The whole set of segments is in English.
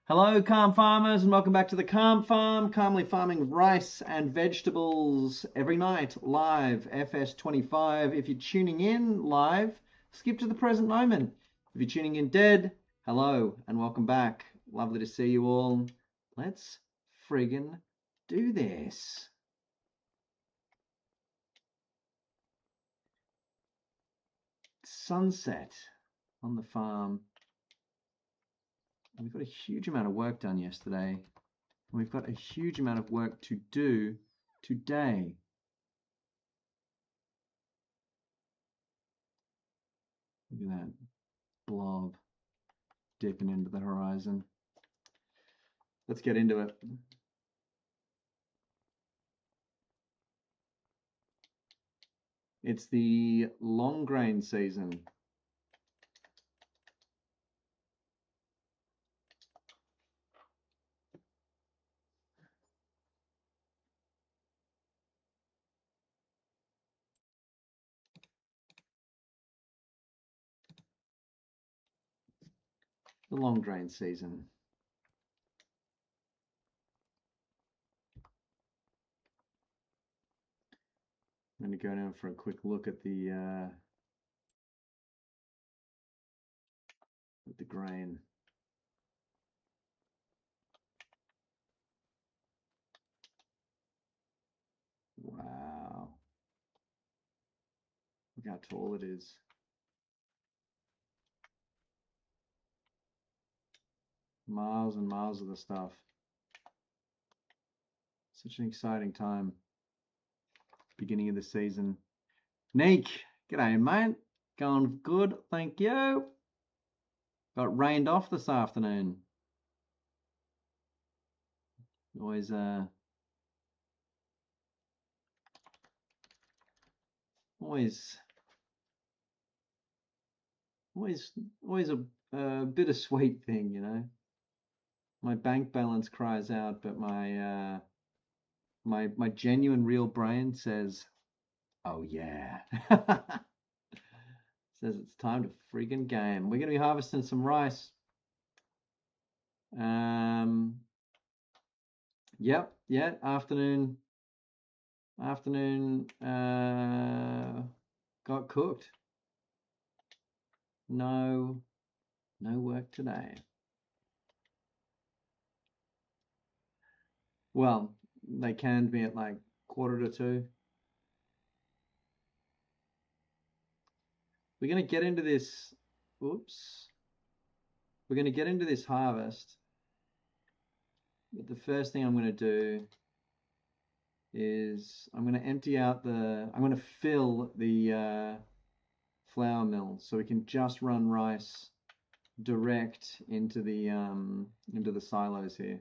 Hello, Calm Farmers, and welcome back to the Calm Farm, calmly farming rice and vegetables every night, live, FS25. If you're tuning in live, skip to the present moment. If you're tuning in dead, hello, and welcome back. Lovely to see you all. Let's friggin' do this. Sunset on the farm. We've got a huge amount of work done yesterday, and we've got a huge amount of work to do today. Look at that blob dipping into the horizon. Let's get into it. It's the long grain season. The long grain season. I'm going to go down for a quick look at the grain. Wow. Look how tall it is. Miles and miles of the stuff. Such an exciting time. Beginning of the season. Neek, g'day mate. Going good, thank you. Got rained off this afternoon. Always a bittersweet thing, you know. My bank balance cries out, but my my genuine real brain says, "Oh yeah." Says it's time to friggin' game. We're gonna be harvesting some rice. Yep, yeah, afternoon got cooked. No work today. Well, they canned me at like 1:45. We're gonna get into this. Oops. We're gonna get into this harvest. But the first thing I'm gonna do is I'm gonna empty out I'm gonna fill the flour mill so we can just run rice direct into the silos here.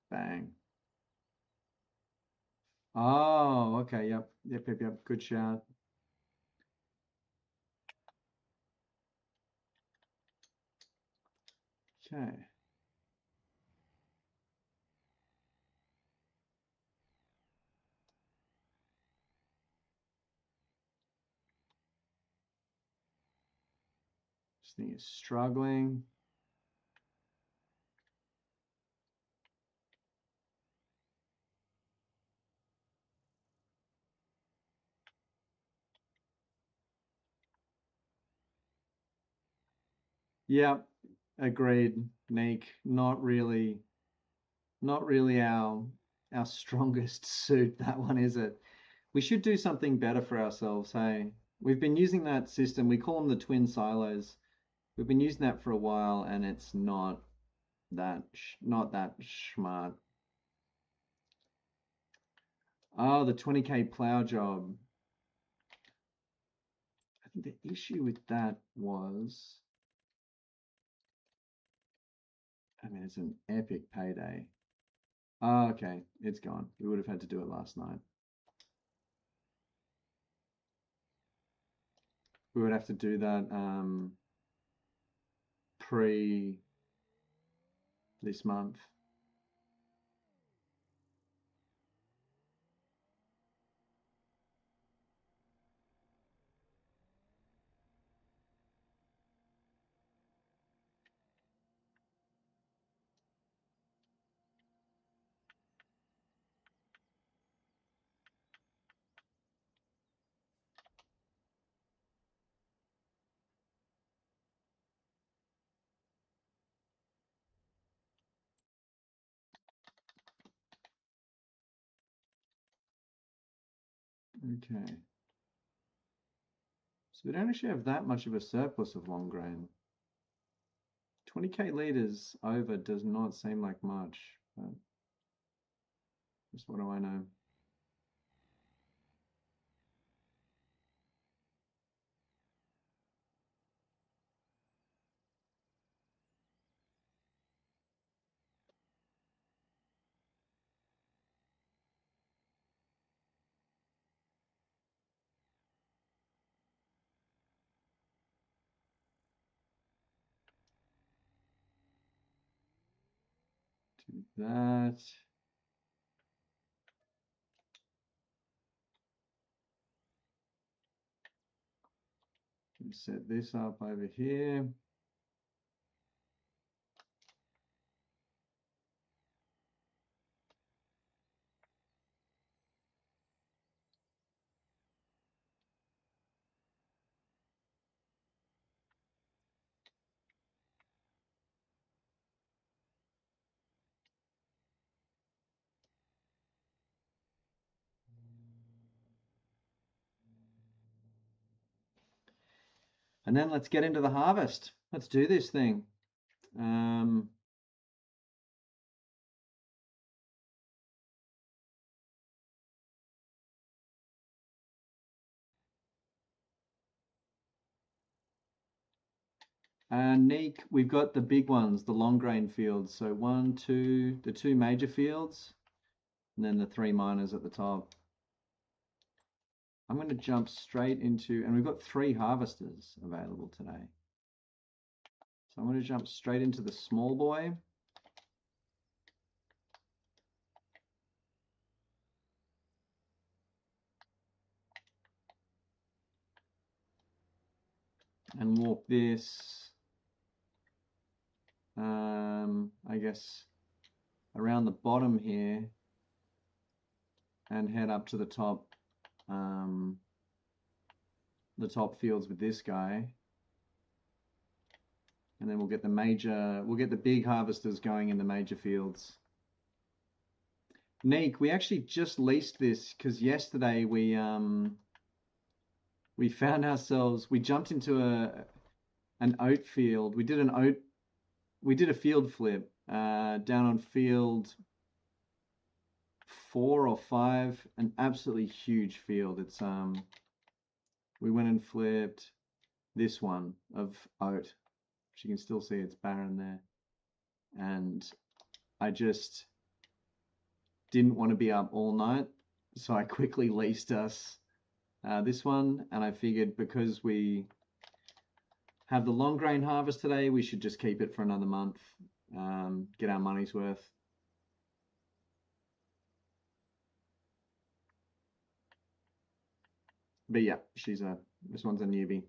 Bang. Oh, okay, yep. Good shout. Okay. This thing is struggling. Yep, agreed, Neek. Not really our strongest suit, that one, is it? We should do something better for ourselves, hey? We've been using that system. We call them the twin silos. We've been using that for a while, and it's not not that smart. Oh, the 20K plow job. I think the issue with that was, I mean, it's an epic payday. Oh, okay, it's gone. We would have had to do it last night. We would have to do that pre this month. Okay. So we don't actually have that much of a surplus of long grain. 20K liters over does not seem like much, but just what do I know? Do that. Set this up over here. And then let's get into the harvest. Let's do this thing. Neek, we've got the big ones, the long grain fields. So the two major fields, and then the three minors at the top. I'm going to jump straight into, and we've got 3 harvesters available today. So I'm going to jump straight into the small boy. And walk this, I guess, around the bottom here and head up to the top fields with this guy. And then we'll get the big harvesters going in the major fields. Neek, we actually just leased this because yesterday we found ourselves, we jumped into an oat field. We did a field flip down on field 4 or 5, an absolutely huge field. It's we went and flipped this one of oat. You can still see it's barren there, and I just didn't want to be up all night, so I quickly leased us this one, and I figured because we have the long grain harvest today, we should just keep it for another month, get our money's worth. But yeah, this one's a newbie.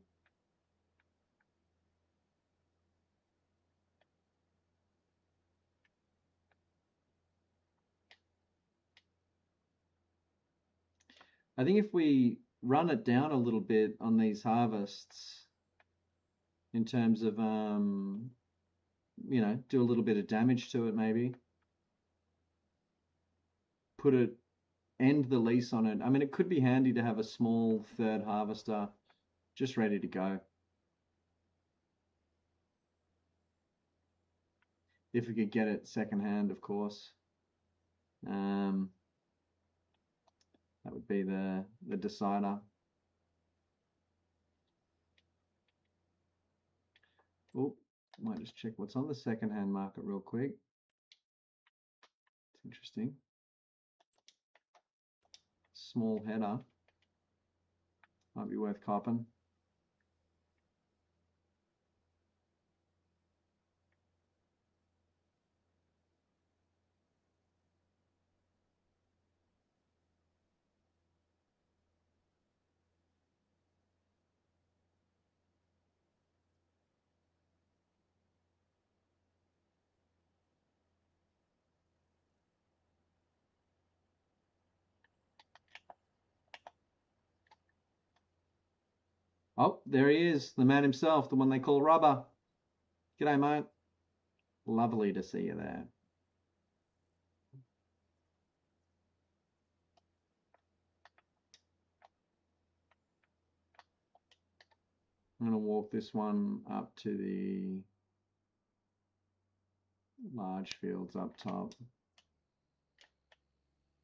I think if we run it down a little bit on these harvests, in terms of do a little bit of damage to it, maybe end the lease on it. I mean, it could be handy to have a small third harvester just ready to go. if we could get it secondhand, of course. That would be the decider. Oh, might just check what's on the secondhand market real quick. It's interesting. Small header. Might be worth copping. Oh, there he is, the man himself, the one they call Rubber. G'day, mate. Lovely to see you there. I'm going to walk this one up to the large fields up top.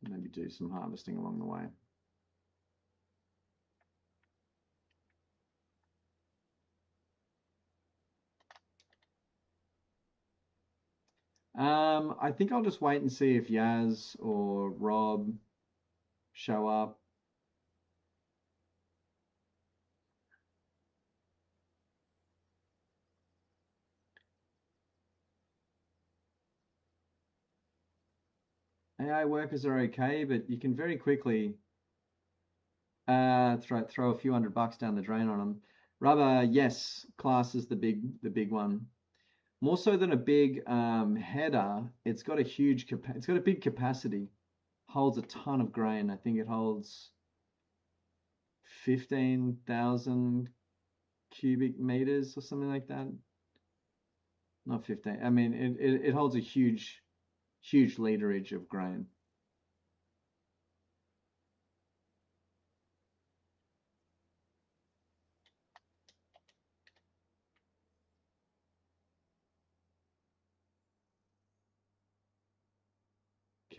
Maybe do some harvesting along the way. I think I'll just wait and see if Yaz or Rob show up. AI workers are okay, but you can very quickly throw a few $100 down the drain on them. Rubber, yes, class is the big one. More so than a big header, it's got a big capacity. Holds a ton of grain. I think it holds 15,000 cubic meters or something like that. Not 15. I mean, it holds a huge literage of grain.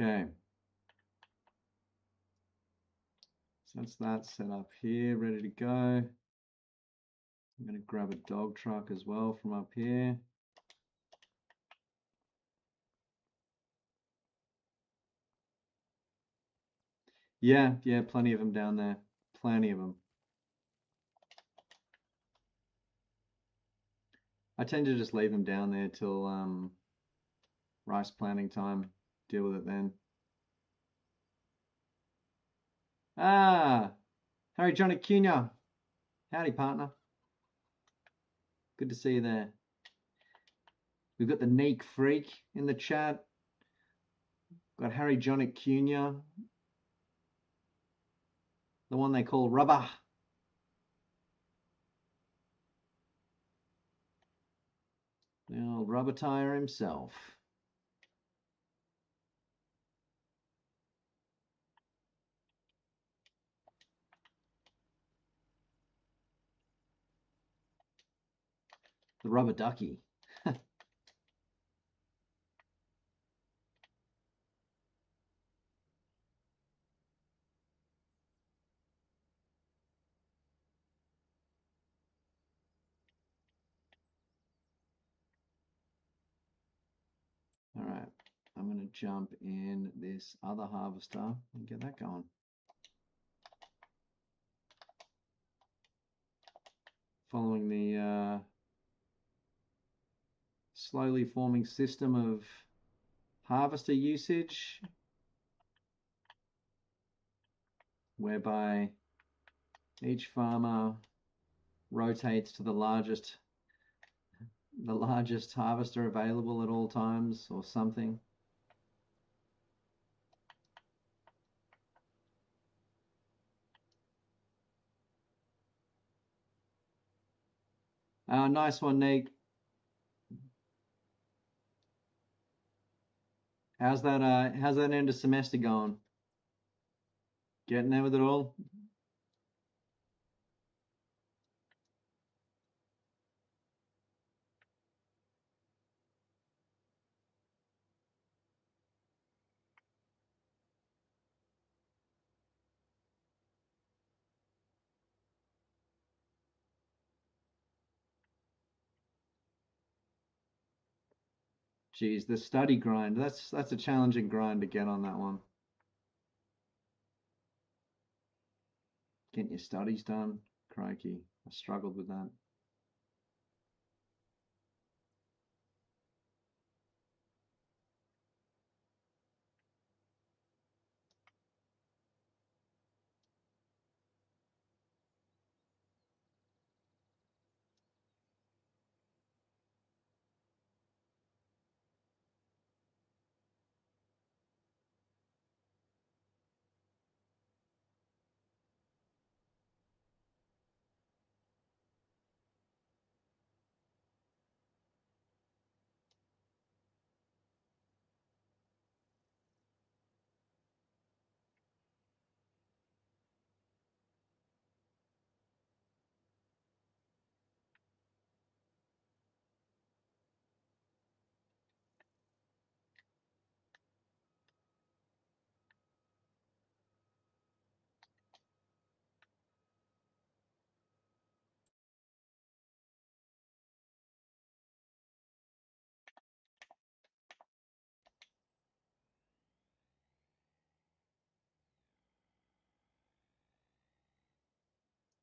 Okay. So that's that set up here, ready to go. I'm going to grab a dog truck as well from up here. Yeah, plenty of them down there. Plenty of them. I tend to just leave them down there till rice planting time. Deal with it then. Ah, Harry Johnny Cunha. Howdy, partner. Good to see you there. We've got the Neek Freak in the chat. Got Harry Johnny Cunha. The one they call Rubber. The old rubber tire himself. The rubber ducky. All right, I'm going to jump in this other harvester and get that going. Following the slowly forming system of harvester usage, whereby each farmer rotates to the largest harvester available at all times or something. Nice one, Nick. How's that end of semester going? Getting there with it all? Geez, the study grind. That's a challenging grind to get on that one. Getting your studies done. Crikey, I struggled with that.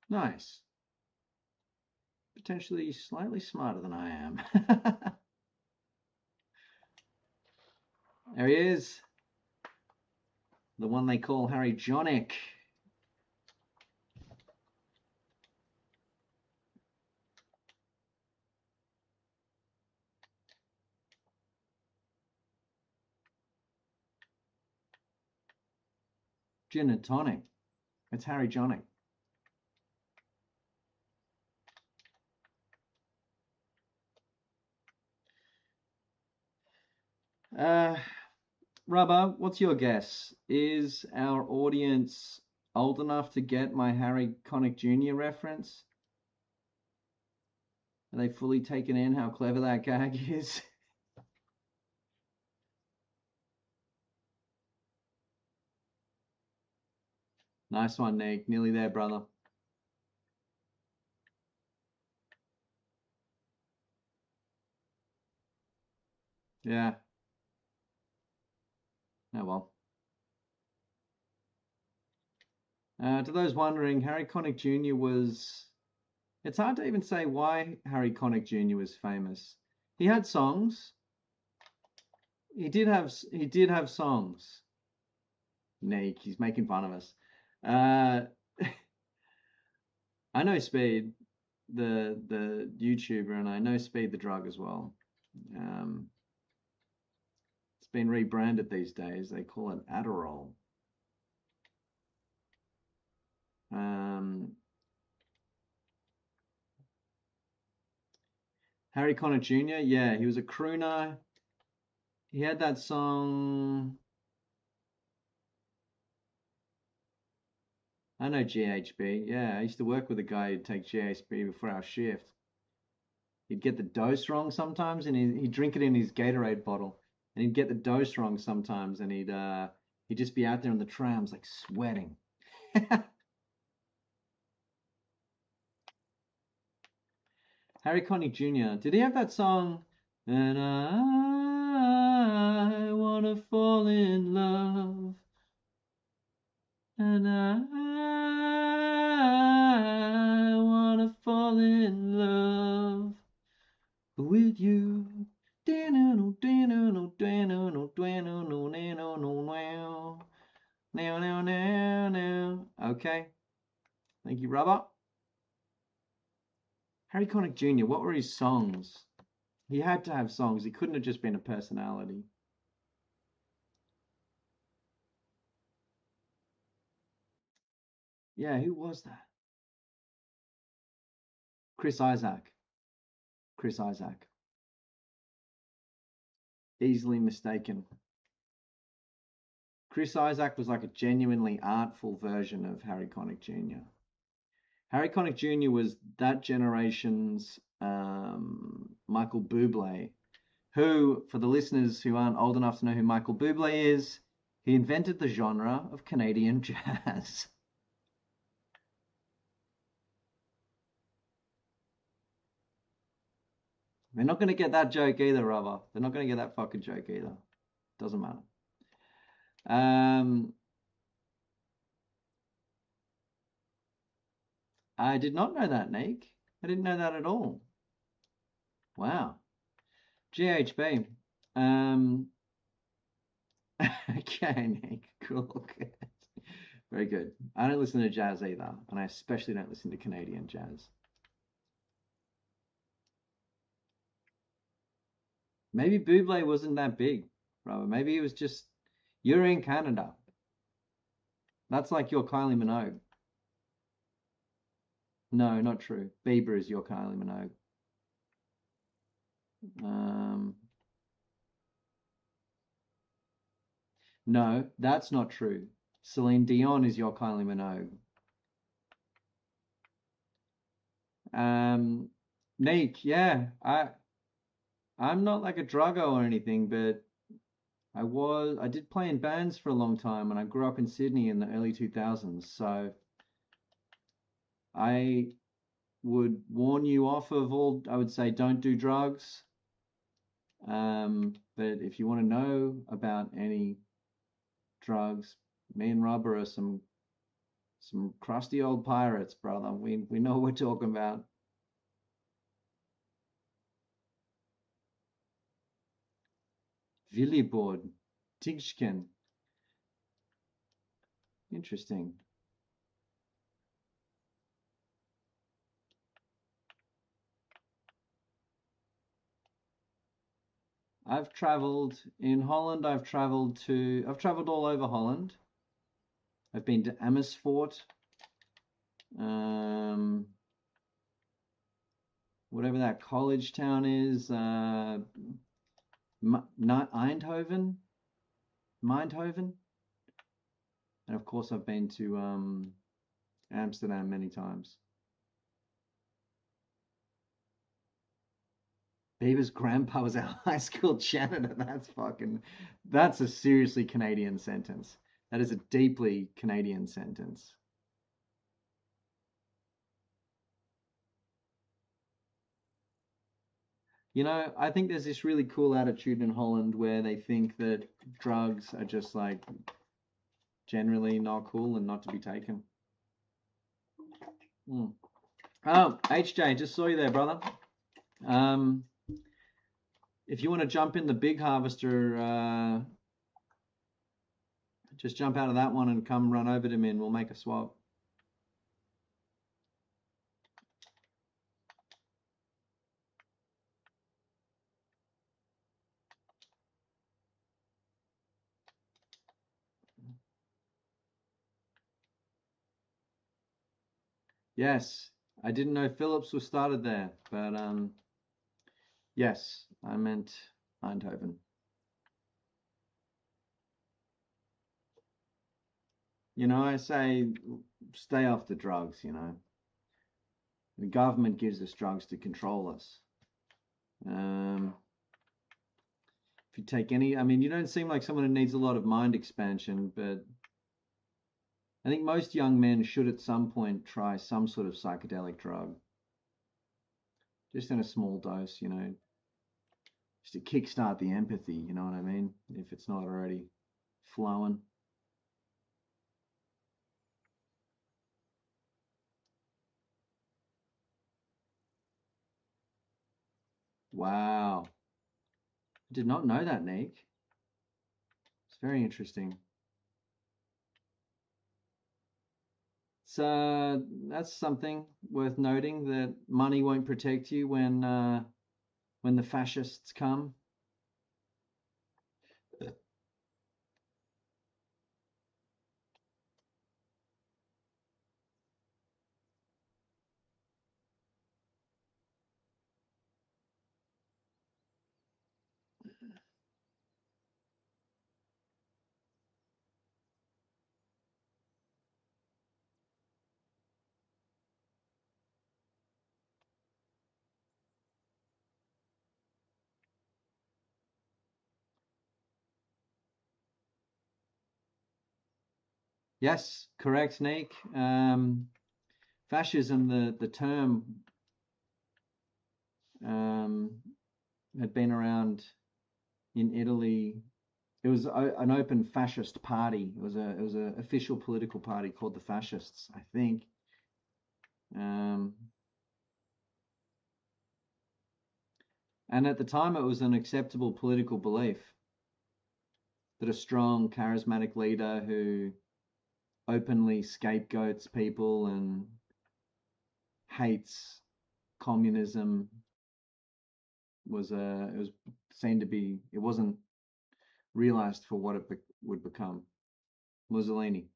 Nice. Potentially slightly smarter than I am. There he is. The one they call Harry Jonic. Gin and tonic. It's Harry Jonic. Rubber, what's your guess? Is our audience old enough to get my Harry Connick Jr. reference? Are they fully taken in how clever that gag is? Nice one, Nick. Nearly there, brother. Yeah. Oh well. To those wondering, Harry Connick Jr. was... It's hard to even say why Harry Connick Jr. was famous. He had songs. He did have songs. Nick, he's making fun of us. I know Speed, the YouTuber, and I know Speed the drug as well. It's been rebranded these days. They call it Adderall. Harry Connick Jr., yeah, he was a crooner. He had that song. I know GHB. Yeah, I used to work with a guy who'd take GHB before our shift. He'd get the dose wrong sometimes, and he'd drink it in his Gatorade bottle, and he'd get the dose wrong sometimes, and he'd just be out there on the trams like sweating. Harry Connick Jr. Did he have that song? And I wanna fall in love. And I wanna fall in love with you. Okay. Thank you, Rubber. Harry Connick Jr., what were his songs? He had to have songs. He couldn't have just been a personality. Yeah, who was that? Chris Isaak. Chris Isaak. Easily mistaken. Chris Isaak was like a genuinely artful version of Harry Connick Jr. Harry Connick Jr. was that generation's Michael Bublé, who, for the listeners who aren't old enough to know who Michael Bublé is, he invented the genre of Canadian jazz. They're not going to get that joke either, Robber. They're not going to get that fucking joke either. Doesn't matter. I did not know that, Nick. I didn't know that at all. Wow. GHB. Okay, Nick. Cool. Very good. I don't listen to jazz either, and I especially don't listen to Canadian jazz. Maybe Bublé wasn't that big, brother. Maybe it was just you're in Canada. That's like your Kylie Minogue. No, not true. Bieber is your Kylie Minogue. No, that's not true. Celine Dion is your Kylie Minogue. Neek, yeah, I'm not like a druggo or anything, but I did play in bands for a long time, and I grew up in Sydney in the early 2000s, so I would warn you off of all, I would say don't do drugs. But if you want to know about any drugs, me and Rob are some crusty old pirates, brother. We know what we're talking about. Willibord, Tigschen. Interesting. I've traveled in Holland. I've traveled all over Holland. I've been to Amersfoort, whatever that college town is, Eindhoven, and of course I've been to Amsterdam many times. Bieber's grandpa was our high school janitor. That's a seriously Canadian sentence. That is a deeply Canadian sentence. You know, I think there's this really cool attitude in Holland where they think that drugs are just like generally not cool and not to be taken. Mm. Oh, HJ, just saw you there, brother. If you want to jump in the big harvester, just jump out of that one and come run over to me and we'll make a swap. Yes, I didn't know Phillips was started there, but yes, I meant Eindhoven. You know, I say stay off the drugs, you know. The government gives us drugs to control us. If you take any, I mean, you don't seem like someone who needs a lot of mind expansion, but I think most young men should at some point try some sort of psychedelic drug. Just in a small dose, you know, just to kickstart the empathy, you know what I mean? If it's not already flowing. Wow. I did not know that, Nick. It's very interesting. So that's something worth noting that money won't protect you when the fascists come. Yes, correct, Nick. Fascism, the term had been around in Italy. It was an open fascist party. It was a official political party called the Fascists, I think. And at the time, it was an acceptable political belief that a strong, charismatic leader who openly scapegoats people and hates communism was it was seen to be, it wasn't realized for what it would become. Mussolini.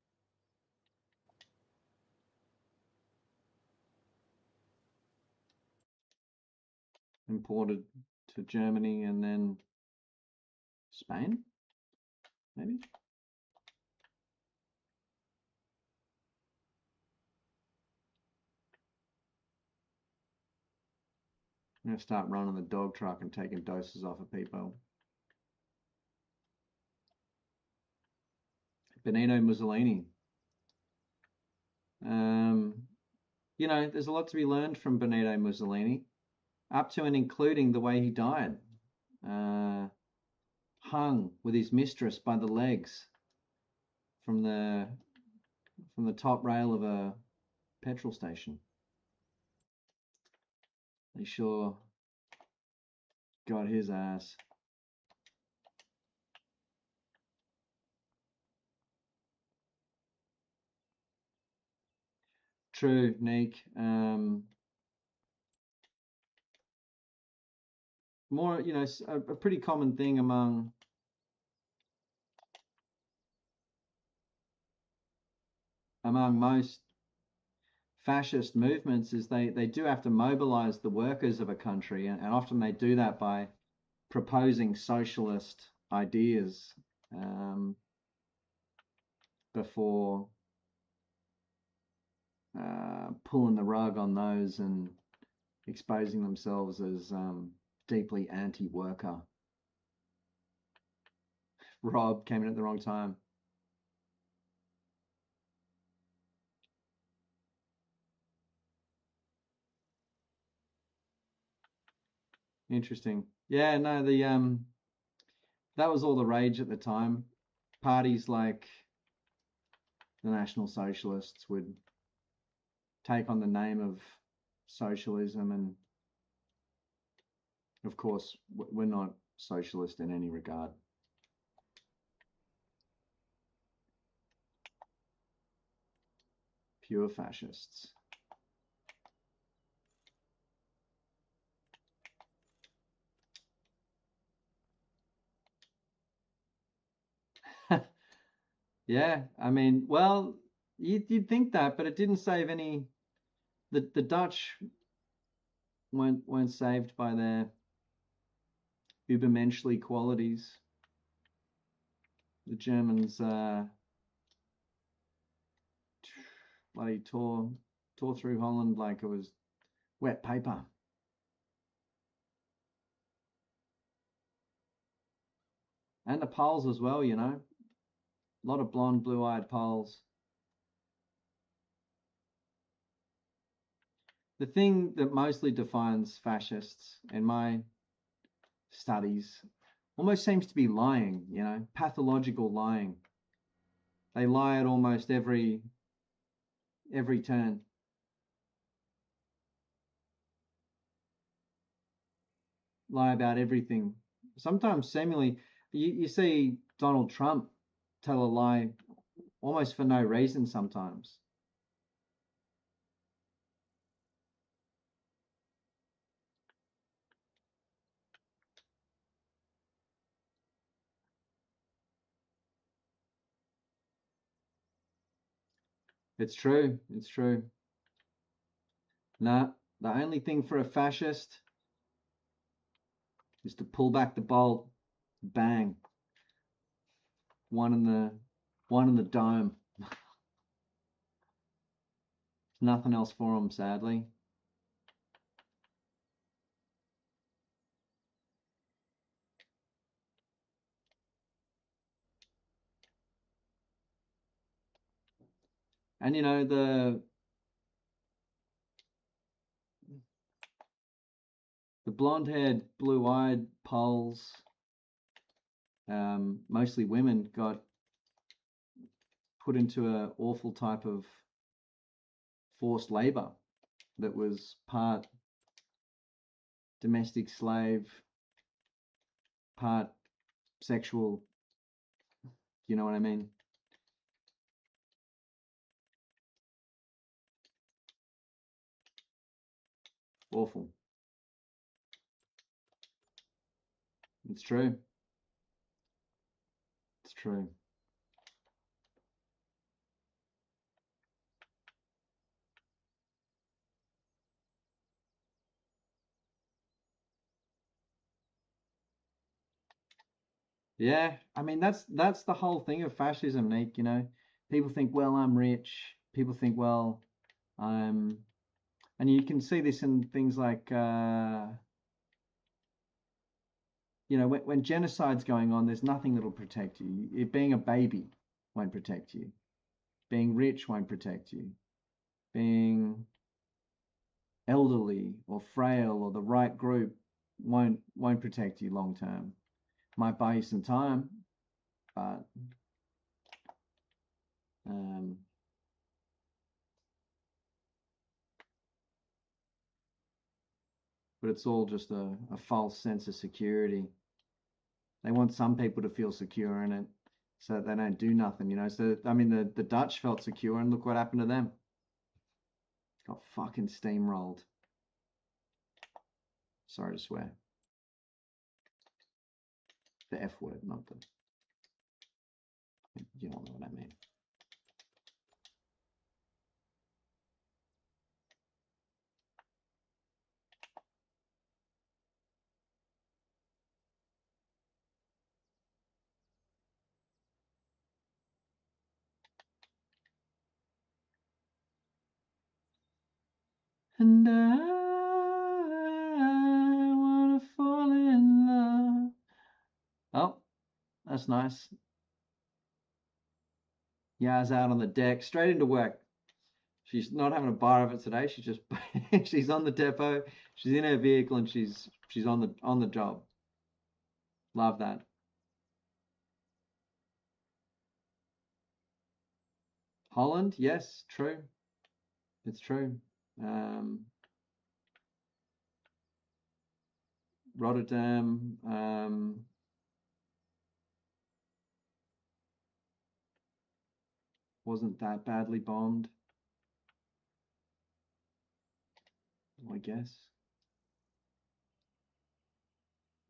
Imported to Germany and then Spain, maybe? I'm going to start running the dog truck and taking doses off of people. Benito Mussolini. You know, there's a lot to be learned from Benito Mussolini, up to and including the way he died. Hung with his mistress by the legs from the top rail of a petrol station. They sure got his ass. True, Nick. More, you know, a pretty common thing among most fascist movements is they do have to mobilize the workers of a country, and often they do that by proposing socialist ideas before pulling the rug on those and exposing themselves as deeply anti-worker. Rob came in at the wrong time. Interesting. Yeah, no, that was all the rage at the time. Parties like the National Socialists would take on the name of socialism, and of course, we're not socialist in any regard. Pure fascists. Yeah, I mean, well, you'd think that, but it didn't save any. The Dutch weren't saved by their übermenschliche qualities. The Germans bloody tore through Holland like it was wet paper. And the Poles as well, you know. A lot of blonde, blue-eyed Poles. The thing that mostly defines fascists in my studies almost seems to be lying, you know, pathological lying. They lie at almost every turn. Lie about everything. Sometimes seemingly, you see Donald Trump tell a lie almost for no reason sometimes. It's true. It's true. Nah, the only thing for a fascist is to pull back the bolt, bang, one in the dome. Nothing else for them, sadly. And you know, the blonde-haired, blue-eyed Poles, mostly women, got put into an awful type of forced labor that was part domestic slave, part sexual. You know what I mean? Awful. It's true. It's true. Yeah, I mean that's the whole thing of fascism, Nick, you know. People think, well, I'm rich. People think, well, I'm, and you can see this in things like you know, when genocide's going on, there's nothing that'll protect you. It being a baby won't protect you. Being rich won't protect you. Being elderly or frail or the right group won't protect you long term. Might buy you some time, but um, but it's all just a false sense of security. They want some people to feel secure in it so that they don't do nothing, you know. So I mean the Dutch felt secure and look what happened to them. Got fucking steamrolled. Sorry to swear. The F word, not the, you don't know what I mean. And I wanna fall in love. Oh, that's nice. Yaz out on the deck, straight into work. She's not having a bar of it today. She's just she's on the depot. She's in her vehicle and she's on the job. Love that. Holland, yes, true. It's true. Um, Rotterdam, wasn't that badly bombed, I guess.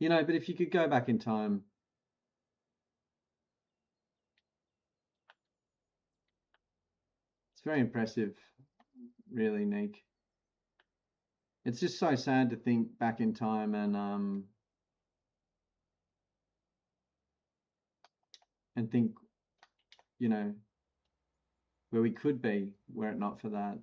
You know, but if you could go back in time, it's very impressive, really, Nick. It's just so sad to think back in time and think, you know, where we could be were it not for that.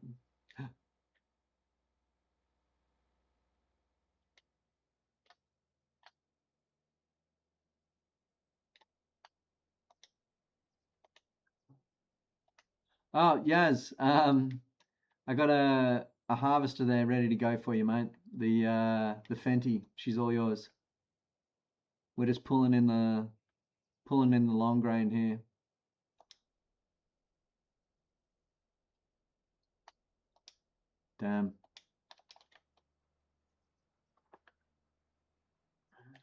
Oh, Yaz, I got a harvester there ready to go for you, mate. The Fenty, she's all yours. We're just pulling in the long grain here. Damn.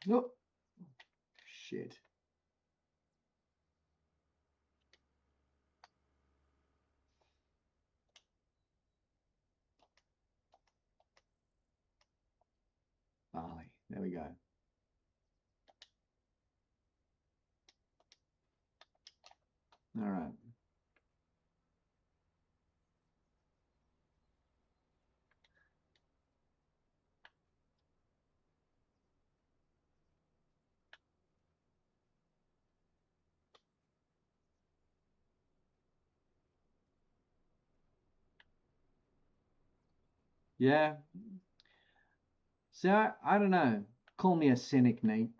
Oh, shit. Barley. There we go. All right. Yeah. So I don't know. Call me a cynic, Nate.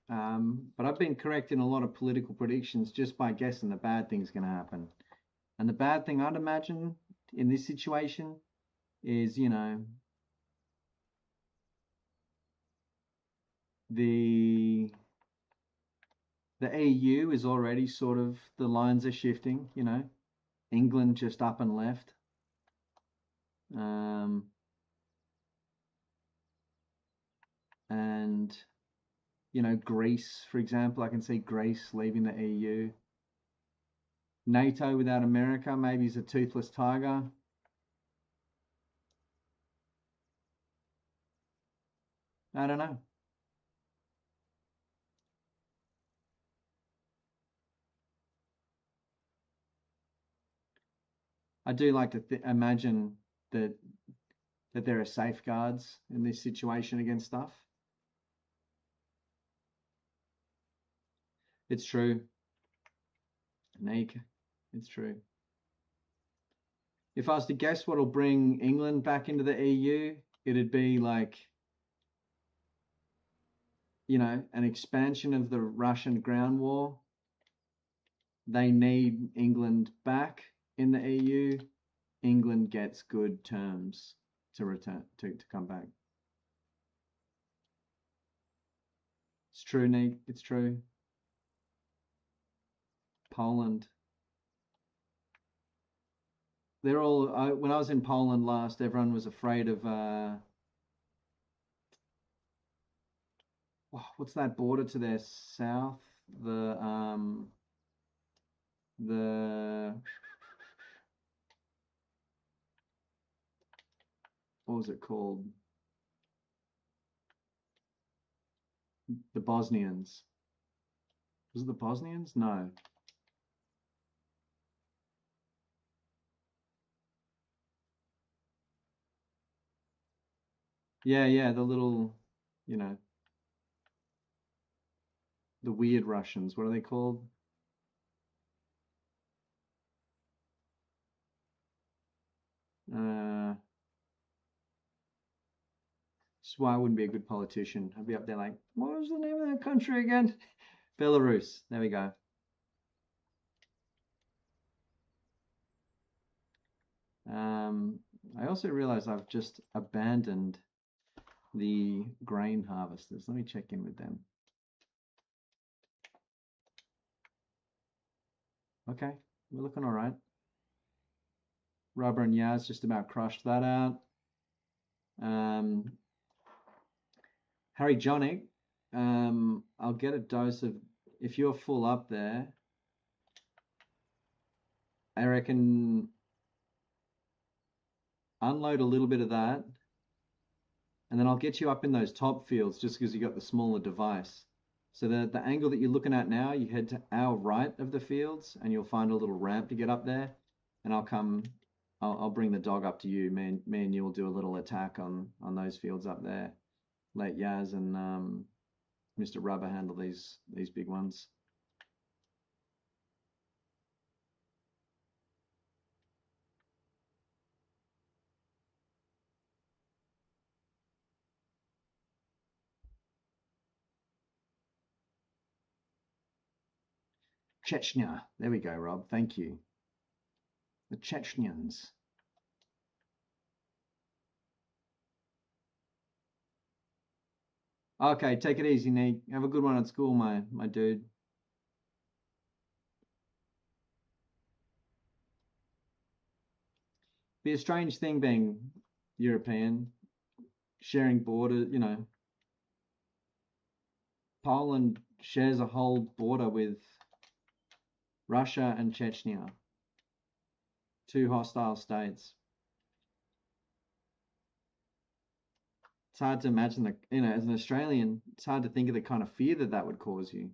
But I've been correct in a lot of political predictions just by guessing the bad thing's going to happen. And the bad thing I'd imagine in this situation is, you know, the EU is already sort of, the lines are shifting, you know. England just up and left. And, you know, Greece, for example, I can see Greece leaving the EU. NATO without America maybe is a toothless tiger. I don't know. I do like to imagine that there are safeguards in this situation against stuff. It's true. Neek, it's true. If I was to guess what'll bring England back into the EU, it'd be like, you know, an expansion of the Russian ground war. They need England back in the EU. England gets good terms to return to come back. It's true, Nick. It's true. Poland. They're all. When I was in Poland last, everyone was afraid of. What's that border to their south? The what was it called? The Bosnians. Was it the Bosnians? No. Yeah, the little, you know, the weird Russians. What are they called? That's why I wouldn't be a good politician. I'd be up there like, what was the name of that country again? Belarus. There we go. I also realize I've just abandoned the grain harvesters. Let me check in with them. Okay, we're looking all right. Rubber and Yaz just about crushed that out. Harry Jonick, I'll get a dose of, if you're full up there, I reckon unload a little bit of that, and then I'll get you up in those top fields just because you got the smaller device. So the angle that you're looking at now, you head to our right of the fields and you'll find a little ramp to get up there, and I'll bring the dog up to you. Me and you will do a little attack on those fields up there. Let Yaz and Mr. Rubber handle these big ones. Chechnya. There we go, Rob. Thank you. The Chechnyans. Okay, take it easy, Nick. Have a good one at school, my dude. Be a strange thing being European, sharing border, you know. Poland shares a whole border with Russia and Chechnya, two hostile states. It's hard to imagine that, you know, as an Australian, it's hard to think of the kind of fear that would cause you.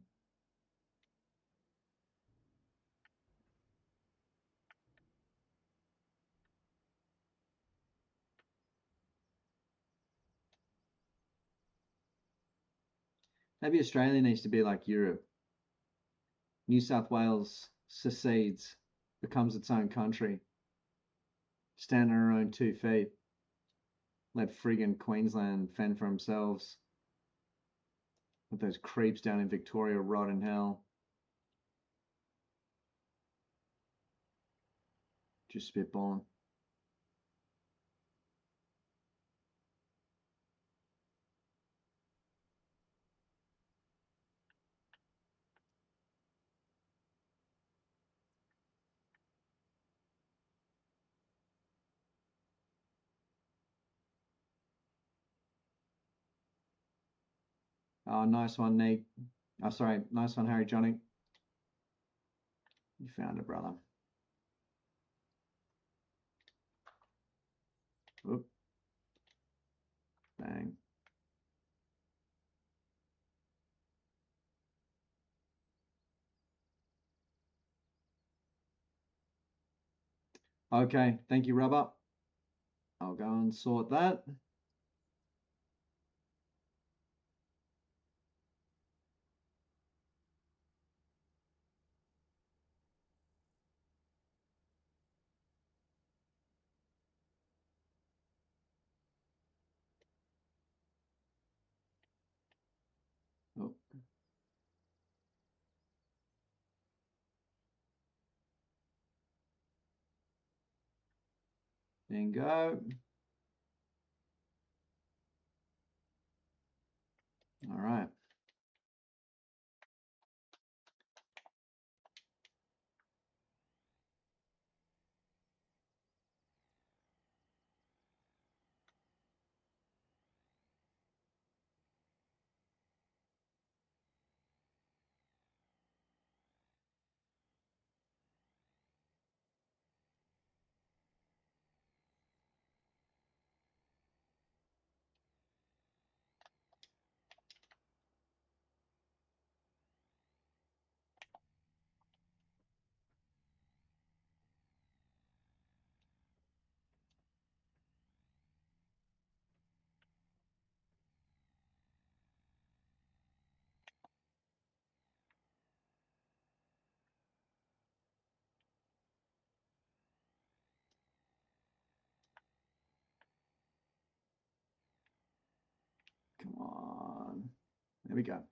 Maybe Australia needs to be like Europe. New South Wales secedes, becomes its own country, stand on our own 2 feet, let friggin' Queensland fend for themselves. Let those creeps down in Victoria rot in hell. Just spitballing. Oh, nice one, Nate. Oh, sorry, nice one, Harry Johnny. You found it, brother. Oop. Bang. Okay, thank you, Rubber. I'll go and sort that. Oh, bingo. All right. Come on. There we go.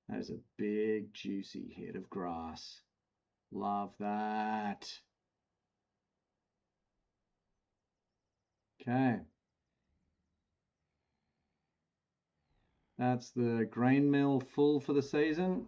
That is a big, juicy head of grass. Love that. Okay. That's the grain mill full for the season.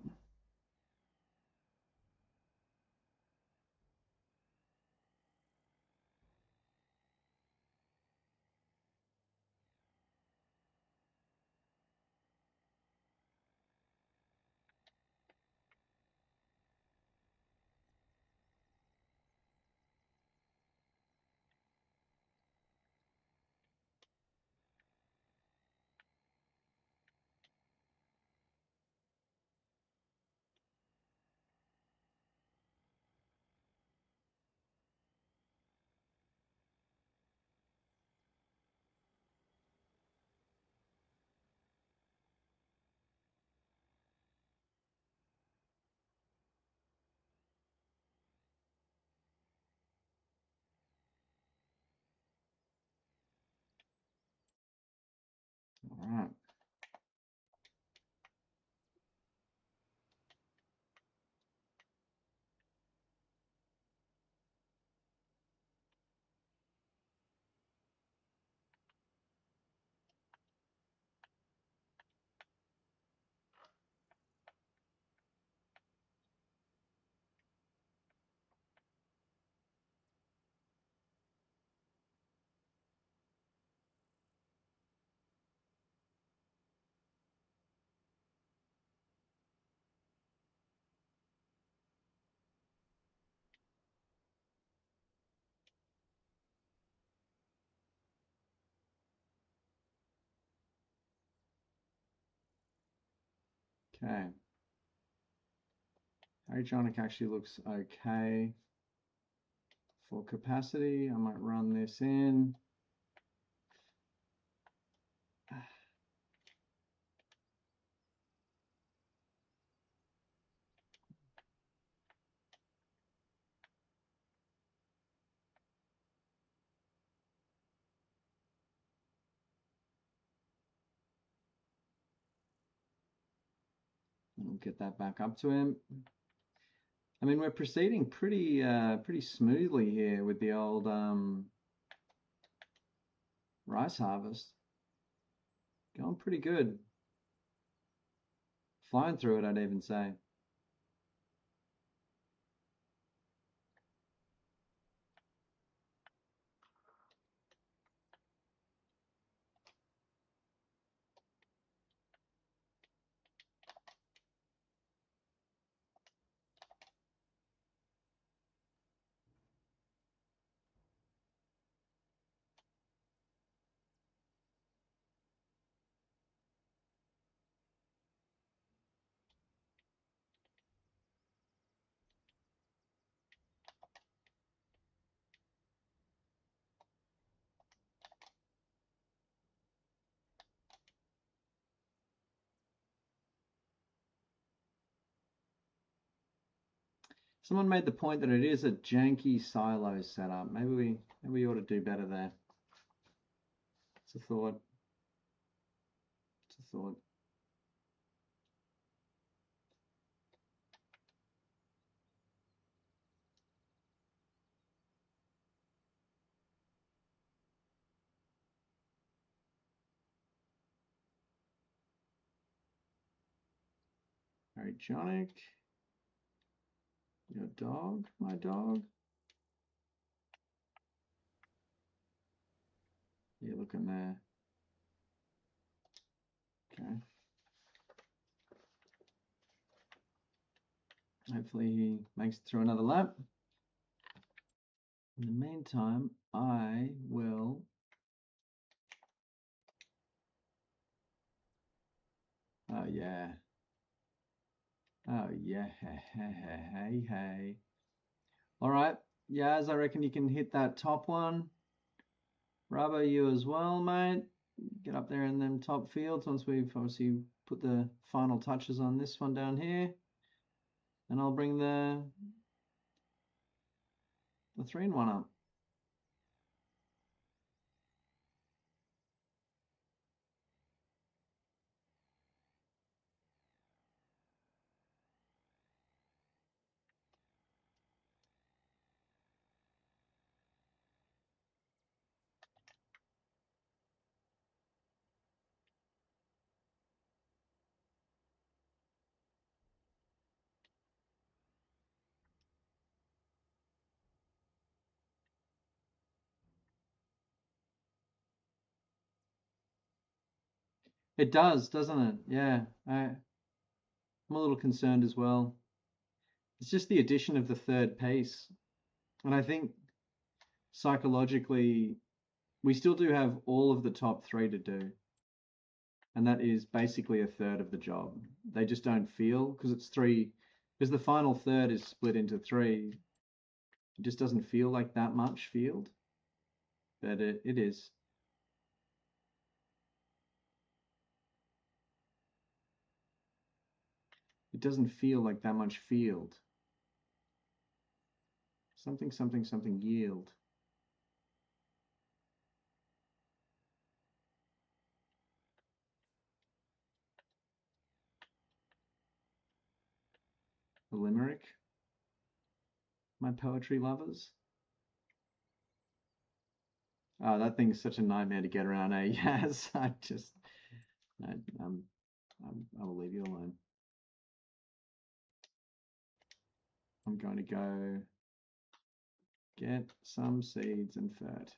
Okay. Hydronic actually looks okay for capacity. I might run this in. We'll get that back up to him. I mean, we're proceeding pretty smoothly here with the old rice harvest. Going pretty good. Flying through it, I'd even say. Someone made the point that it is a janky silo setup. Maybe we ought to do better there. It's a thought. It's a thought. Hydronic. Your dog, my dog. You're looking there. Okay. Hopefully he makes it through another lap. In the meantime, I will oh yeah. Oh yeah. Hey. All right. Yaz, I reckon you can hit that top one. Rubber, you as well, mate. Get up there in them top fields once we've obviously put the final touches on this one down here. And I'll bring the 3-in-1 up. It does, doesn't it? Yeah. I'm a little concerned as well. It's just the addition of the third piece. And I think psychologically, we still do have all of the top three to do. And that is basically a third of the job. They just don't feel, because it's three, because the final third is split into three. It just doesn't feel like that much field, but it is. It doesn't feel like that much field. Something yield. A limerick, my poetry lovers. Oh, that thing's such a nightmare to get around, eh? Yes, I will leave you alone. I'm going to go get some seeds and fert.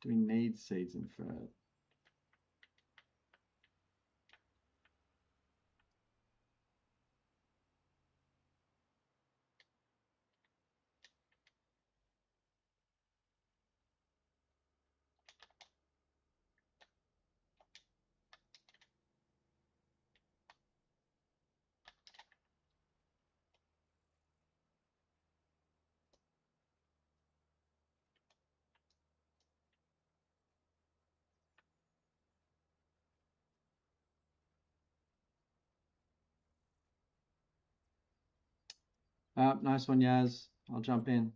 Do we need seeds inferred? Nice one, Yaz. I'll jump in.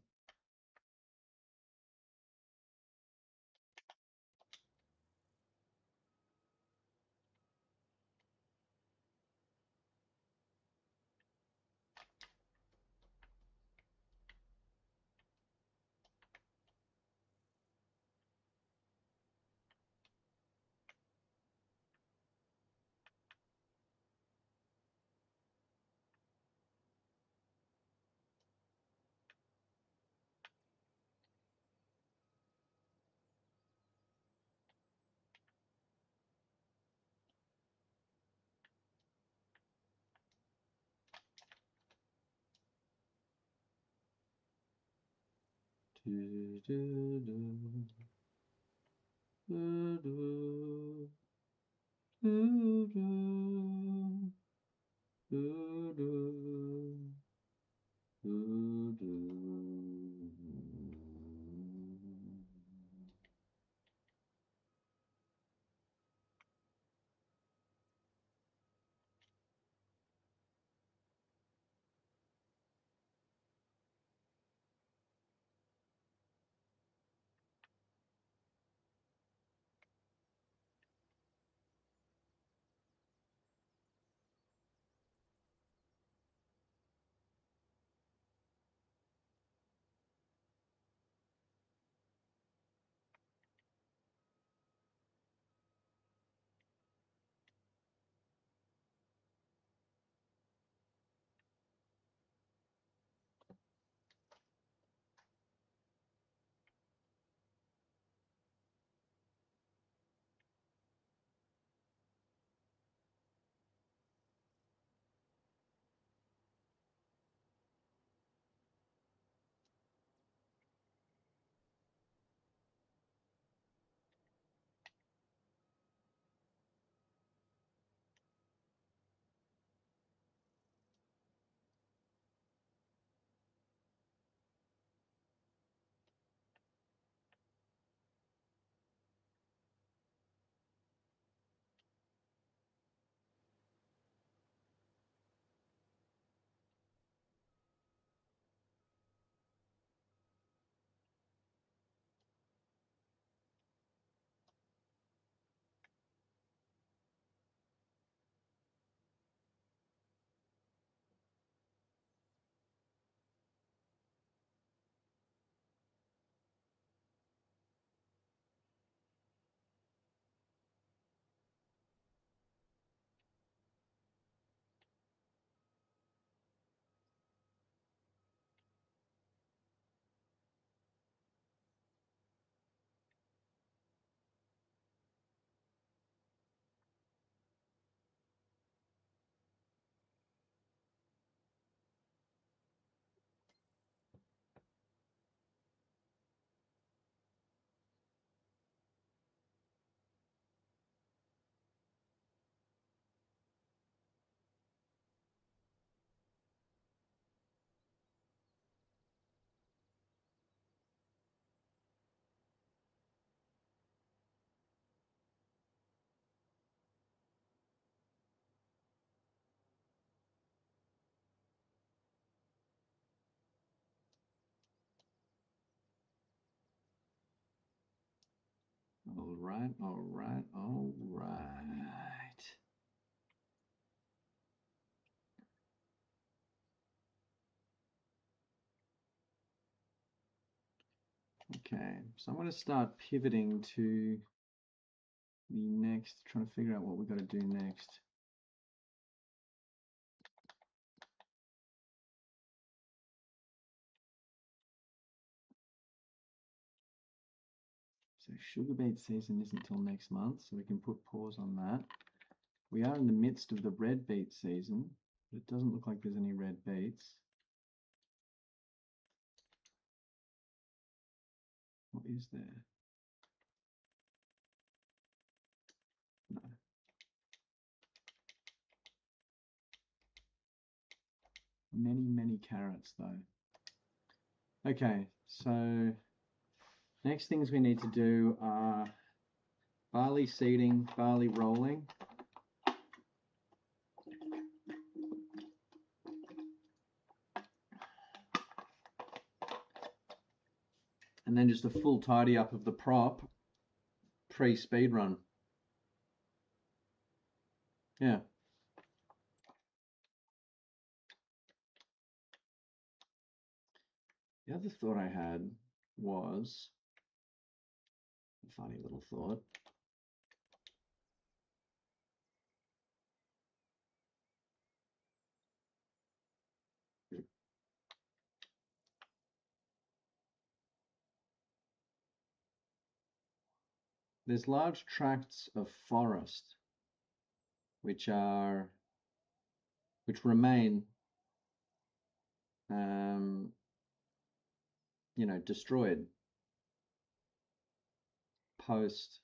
Do, do, do. Do, do. Do, do. Do, do. Do, do. All right, all right, all right. Okay, so I'm going to start pivoting to the next, trying to figure out what we've got to do next. So sugar beet season isn't until next month, so we can put pause on that. We are in the midst of the red beet season, but it doesn't look like there's any red beets. What is there? No. Many carrots though. Okay, so next things we need to do are barley seeding, barley rolling. And then just a full tidy up of the prop pre-speed run. Yeah. The other thought I had was a funny little thought. There's large tracts of forest which remain destroyed post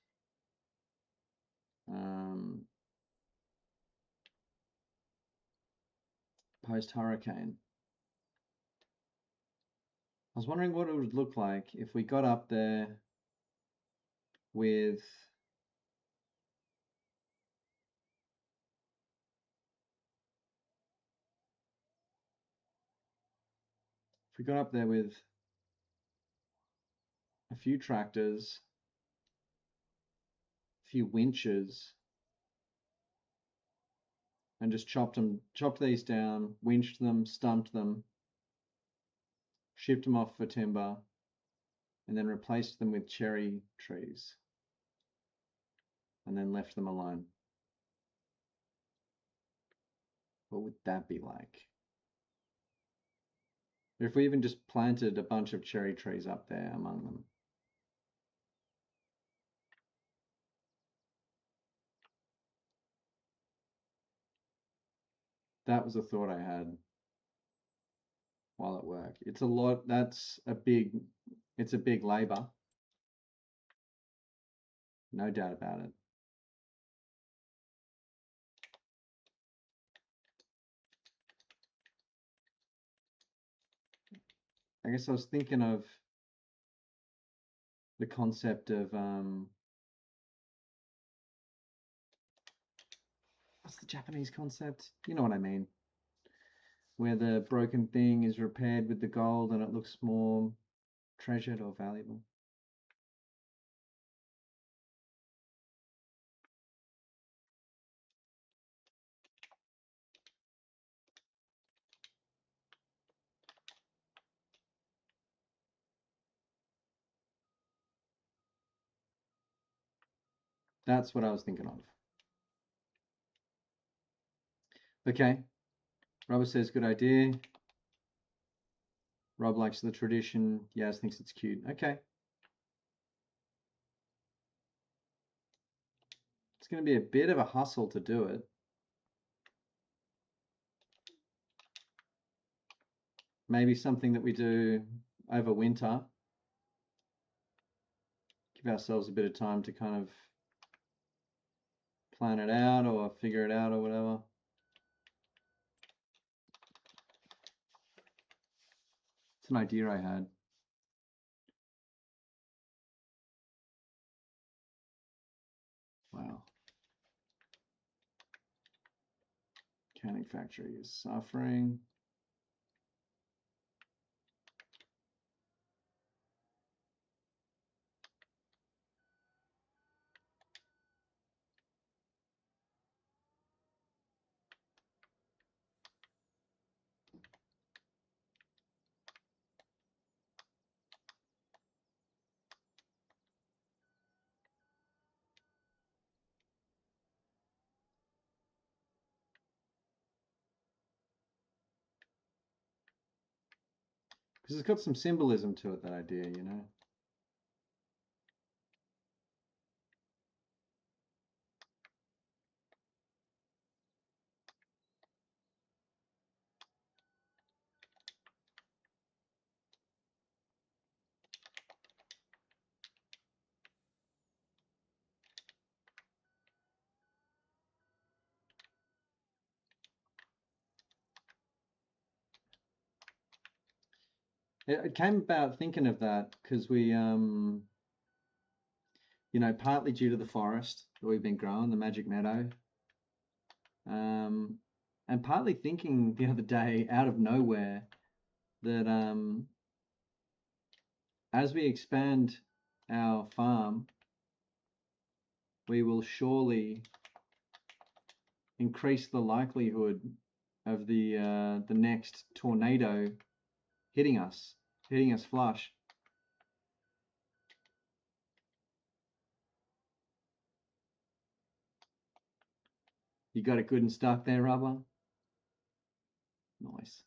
hurricane. I was wondering what it would look like if we got up there with a few tractors, a few winches, and just chopped these down, winched them, stumped them, shipped them off for timber, and then replaced them with cherry trees, and then left them alone. What would that be like? Or if we even just planted a bunch of cherry trees up there among them. That was a thought I had while at work. It's a lot, it's a big labor. No doubt about it. I guess I was thinking of the concept of what's the Japanese concept? You know what I mean. Where the broken thing is repaired with the gold and it looks more treasured or valuable. That's what I was thinking of. Okay. Robert says, good idea. Rob likes the tradition. Yaz thinks it's cute. Okay. It's going to be a bit of a hustle to do it. Maybe something that we do over winter. Give ourselves a bit of time to kind of plan it out or figure it out or whatever. It's an idea I had. Wow. Canning factory is suffering. Because it's got some symbolism to it, that idea, you know. It came about thinking of that because we, partly due to the forest that we've been growing, the Magic Meadow, um, and partly thinking the other day out of nowhere that as we expand our farm, we will surely increase the likelihood of the next tornado hitting us flush. You got it good and stuck there, Rubber? Nice.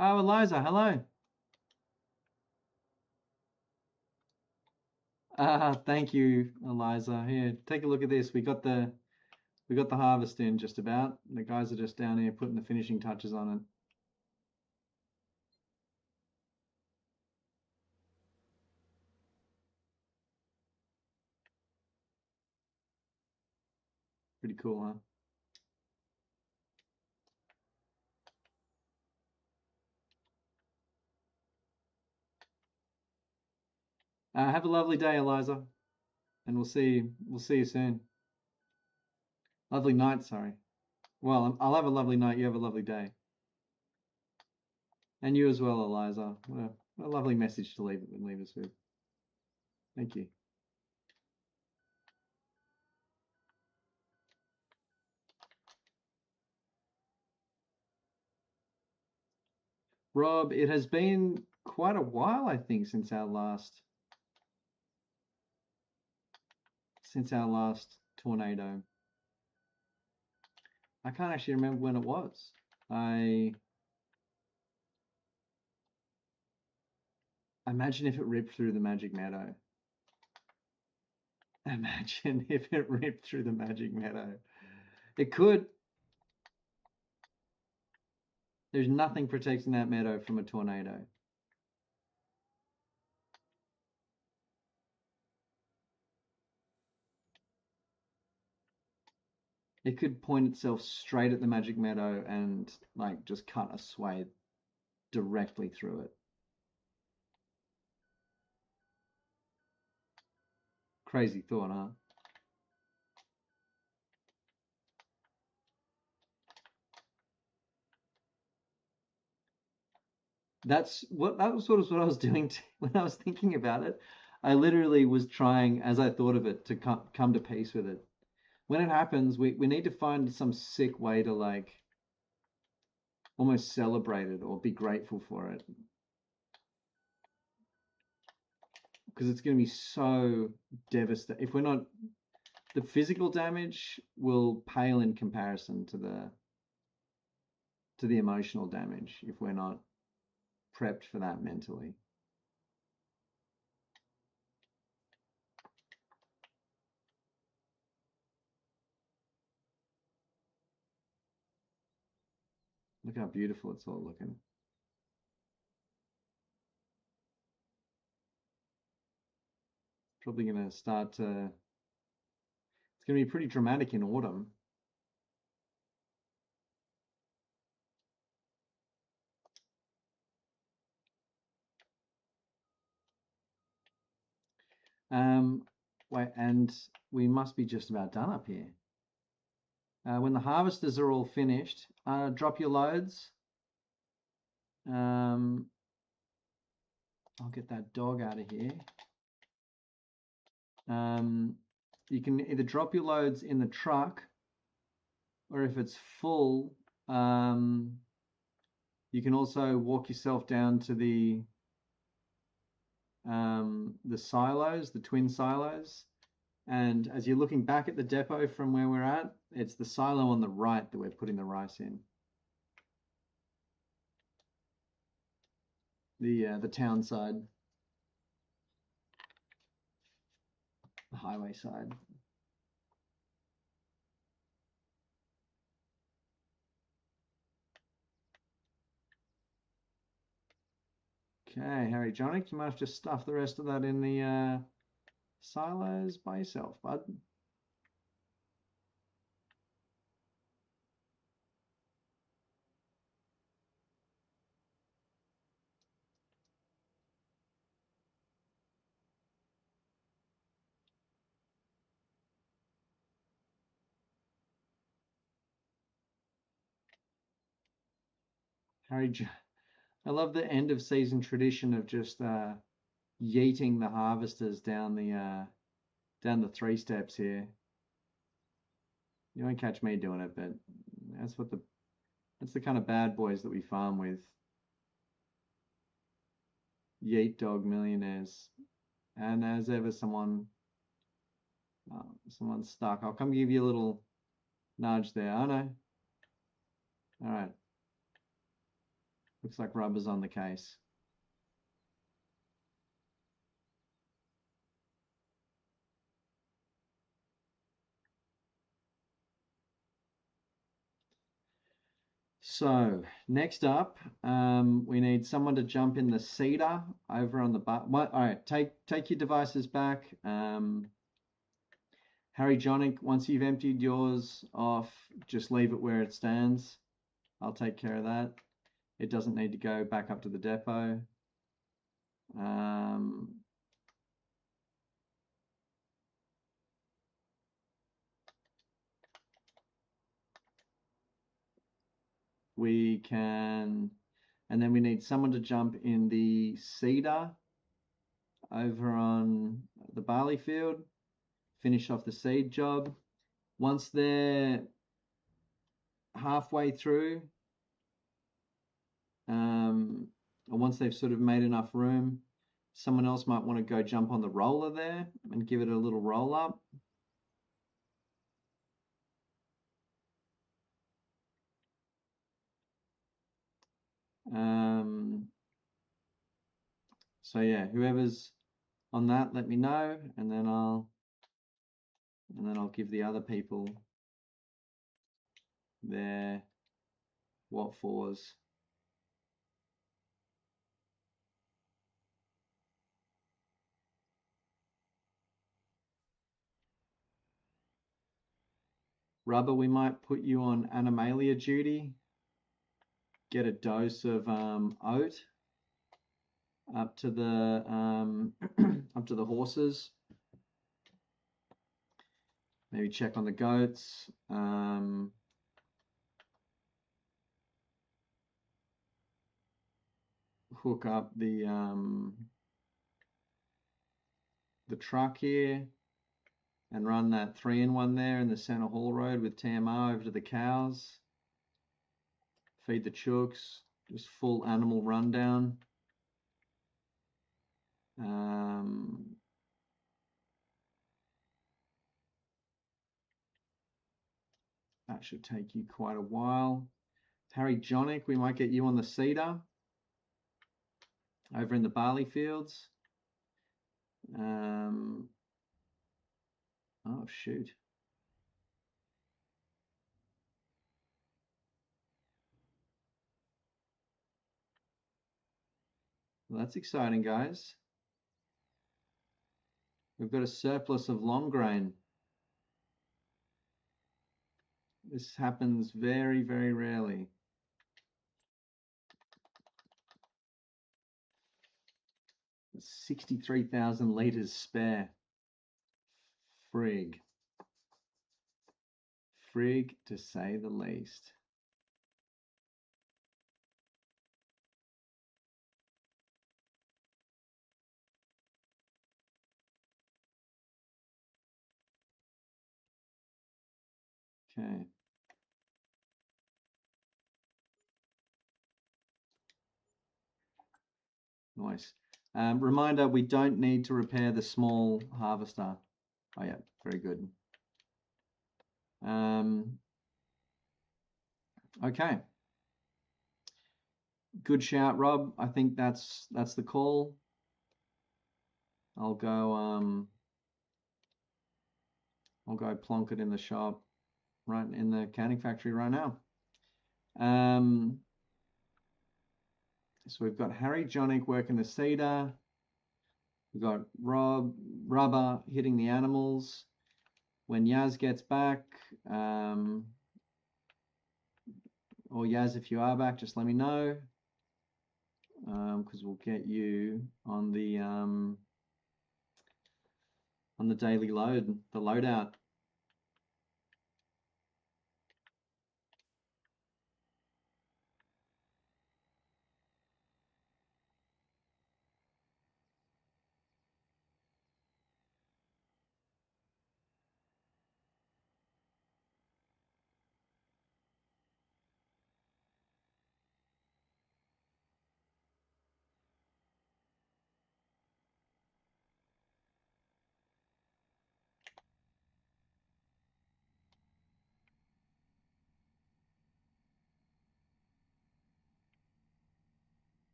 Oh, Eliza, hello. Thank you, Eliza. Here, take a look at this. We got the harvest in just about. The guys are just down here putting the finishing touches on it. Pretty cool, huh? Have a lovely day, Eliza, and we'll see you soon. Lovely night, sorry. Well, I'll have a lovely night. You have a lovely day. And you as well, Eliza. What a lovely message to leave us with. Thank you. Rob, it has been quite a while, I think, since our last tornado. I can't actually remember when it was. I imagine if it ripped through the Magic Meadow. Imagine if it ripped through the Magic Meadow. It could. There's nothing protecting that meadow from a tornado. It could point itself straight at the Magic Meadow and like just cut a swathe directly through it. Crazy thought, huh? That was sort of what I was doing when I was thinking about it. I literally was trying, as I thought of it, to come to peace with it. When it happens, we need to find some sick way to like almost celebrate it or be grateful for it. Because it's going to be so devastating. If we're not, the physical damage will pale in comparison to the emotional damage if we're not prepped for that mentally. Look how beautiful it's all looking. Probably going to start to, it's going to be pretty dramatic in autumn. Wait, and we must be just about done up here. When the harvesters are all finished, drop your loads. I'll get that dog out of here. You can either drop your loads in the truck, or if it's full, you can also walk yourself down to the silos, the twin silos. And as you're looking back at the depot from where we're at, it's the silo on the right that we're putting the rice in. The town side, the highway side. Okay, Harry Jonick, you might have to stuff the rest of that in the silos by yourself, bud. I love the end of season tradition of just yeeting the harvesters down the 3 steps here. You won't catch me doing it, but that's the kind of bad boys that we farm with. Yeet dog millionaires. And as ever, someone's stuck. I'll come give you a little nudge there. I know. All right. Looks like rubber's on the case. So next up, we need someone to jump in the cedar over on the all right, take your devices back. Harry Jonick, once you've emptied yours off, just leave it where it stands. I'll take care of that. It doesn't need to go back up to the depot. We can, and then we need someone to jump in the cedar over on the barley field, finish off the seed job. Once they're halfway through, or once they've sort of made enough room, someone else might want to go jump on the roller there and give it a little roll up. So yeah, whoever's on that, let me know, and then I'll give the other people their what fours. Rubber, we might put you on Animalia duty. Get a dose of oat up to the up to the horses. Maybe check on the goats. Hook up the truck here and run that 3-in-1 there in the center haul road with TMR over to the cows. Feed the chooks, just full animal rundown. That should take you quite a while. Harry Jonick, we might get you on the cedar over in the barley fields. Oh, shoot. Well, that's exciting, guys. We've got a surplus of long grain. This happens very, very rarely. It's 63,000 litres spare. Frig. Frig, to say the least. Okay. Nice. Reminder, we don't need to repair the small harvester. Oh yeah, very good. Okay. Good shout, Rob. I think that's the call. I'll go plonk it in the shop, right in the canning factory right now. So we've got Harry Jonick working the cedar. We've got Rubber hitting the animals. When Yaz gets back, or Yaz, if you are back, just let me know, because we'll get you on the daily load, the loadout.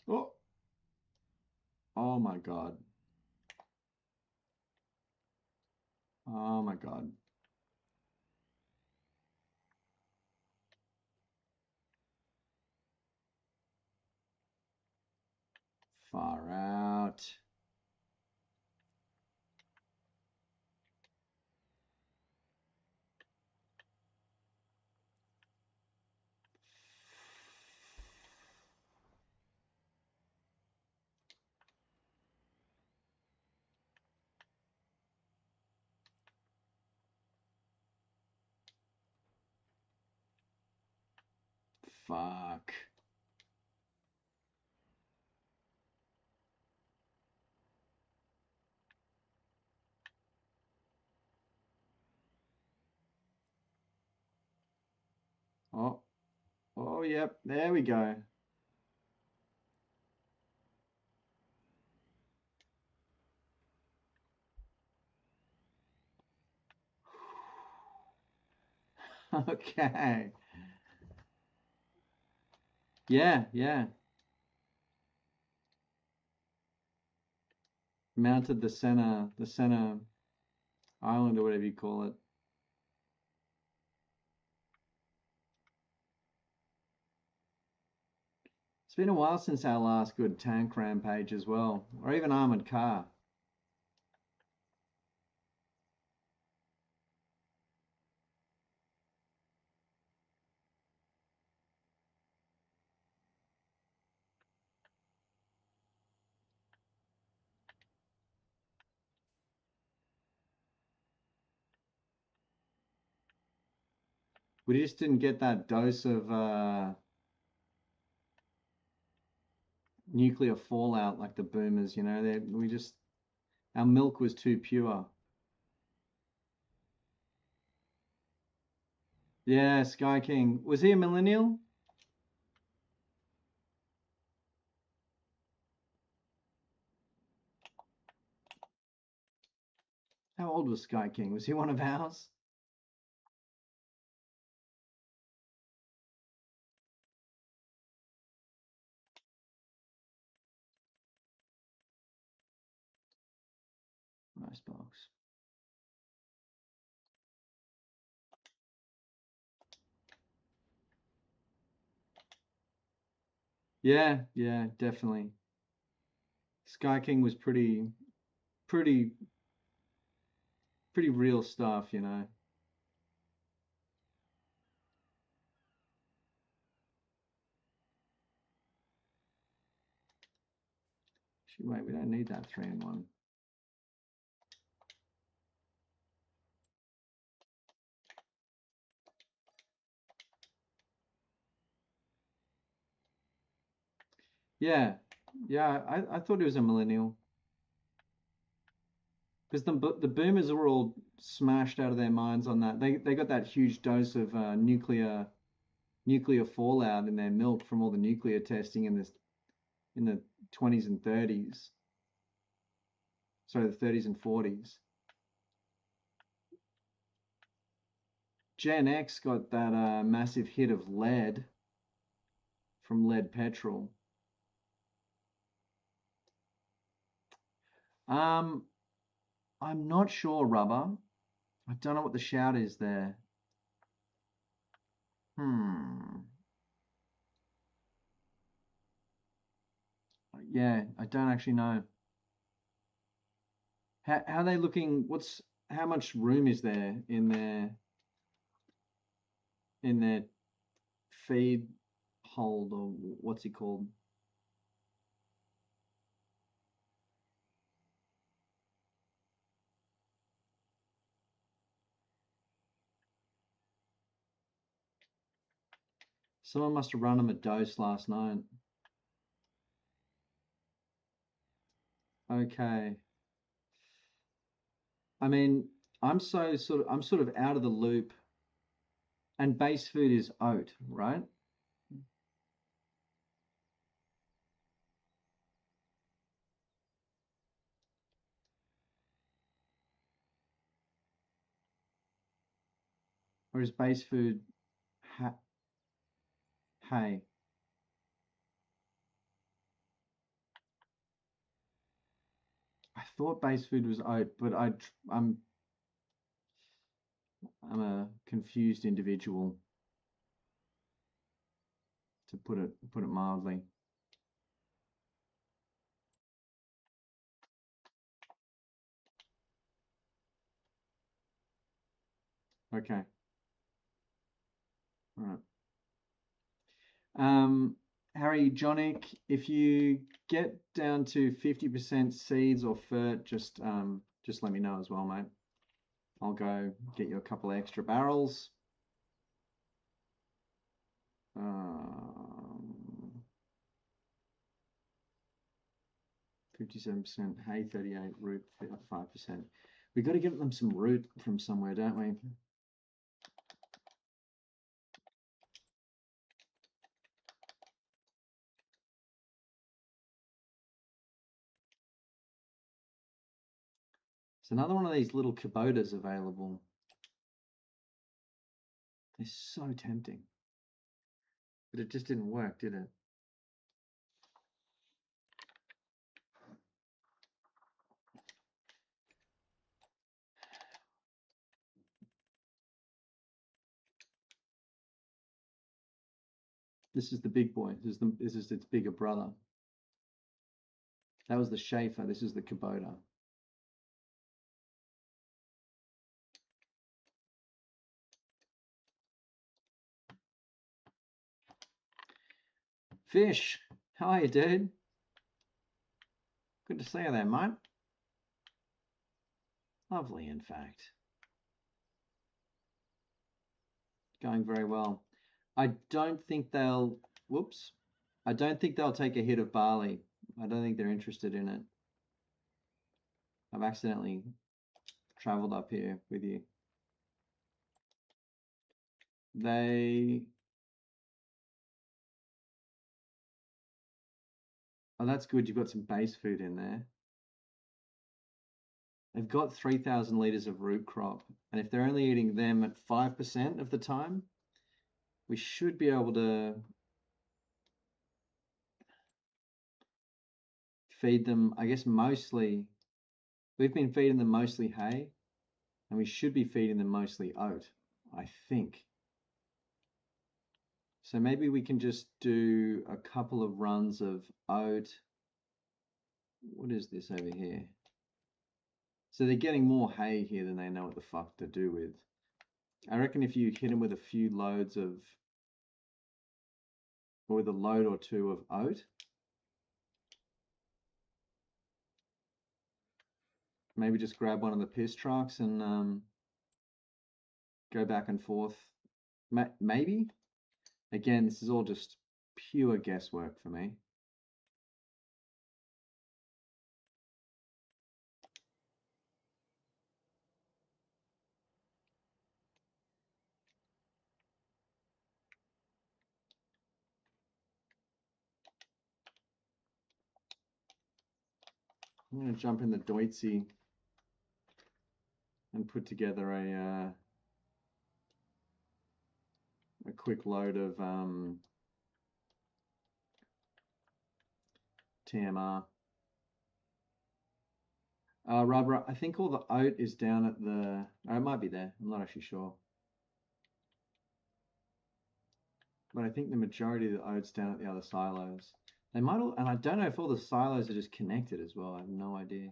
Oh, oh my God. Oh my God. Far out. Fuck. Oh, oh, yep. There we go. Okay. Yeah, yeah. Mounted the center island or whatever you call it. It's been a while since our last good tank rampage as well, or even armored car. We just didn't get that dose of nuclear fallout like the boomers, you know. Our milk was too pure. Yeah, Sky King. Was he a millennial? How old was Sky King? Was he one of ours? Nice box. Yeah, yeah, definitely. Sky King was pretty, pretty real stuff, you know. Wait, we don't need that 3-in-1. Yeah, yeah, I thought he was a millennial because the boomers were all smashed out of their minds on that. They got that huge dose of nuclear fallout in their milk from all the nuclear testing in the 20s and 30s. Sorry, the 30s and 40s. Gen X got that massive hit of lead from lead petrol. I'm not sure, Rubber. I don't know what the shout is there. Yeah, I don't actually know. How are they looking? How much room is there in their feed hold, or what's it called? Someone must have run them a dose last night. Okay. I mean, I'm sort of out of the loop, and base food is oat, right? Or is base food ha hay? I thought base food was oat, but I'm a confused individual, to put it mildly. Okay. All right. Harry Jonic, if you get down to 50% seeds or fert, just let me know as well, mate. I'll go get you a couple of extra barrels. 57% hay, 38 root, 5%. We got to get them some root from somewhere, don't we? It's another one of these little Kubotas available. They're so tempting. But it just didn't work, did it? This is the big boy. This is its bigger brother. That was the Schaefer. This is the Kubota. Fish, how are you, dude? Good to see you there, mate. Lovely, in fact. Going very well. I don't think they'll, whoops. I don't think they'll take a hit of barley. I don't think they're interested in it. I've accidentally traveled up here with you. Oh, that's good. You've got some base food in there. They've got 3,000 liters of root crop, and if they're only eating them at 5% of the time, we should be able to feed them, I guess mostly, we've been feeding them mostly hay, and we should be feeding them mostly oat, I think. So maybe we can just do a couple of runs of oat. What is this over here? So they're getting more hay here than they know what the fuck to do with. I reckon if you hit them with a few loads of, or with a load or two of oat, maybe just grab one of the piss trucks and go back and forth. Maybe? Again, this is all just pure guesswork for me. I'm going to jump in the Deutzy and put together a a quick load of TMR. Rubber, I think all the oat is down at the, it might be there. I'm not actually sure. But I think the majority of the oat's down at the other silos. They might all, and I don't know if all the silos are just connected as well. I have no idea.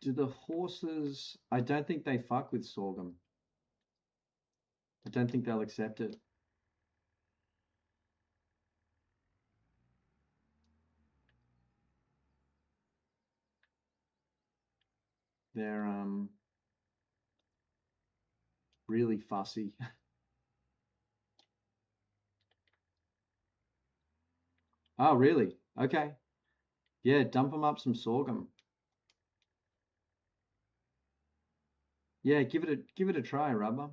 Do the horses, I don't think they fuck with sorghum. I don't think they'll accept it. They're really fussy. Oh, really? Okay. Yeah, dump them up some sorghum. Yeah, give it a try, Rubber.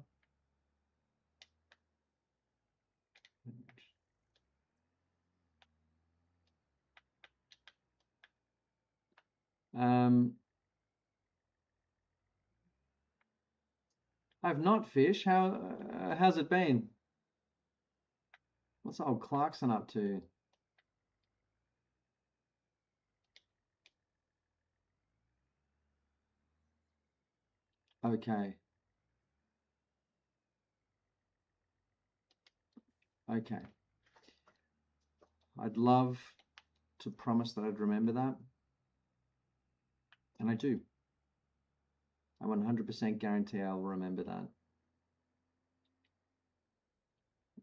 I've not fished. How's it been? What's old Clarkson up to? Okay. Okay. I'd love to promise that I'd remember that. And I do. I 100% guarantee I'll remember that.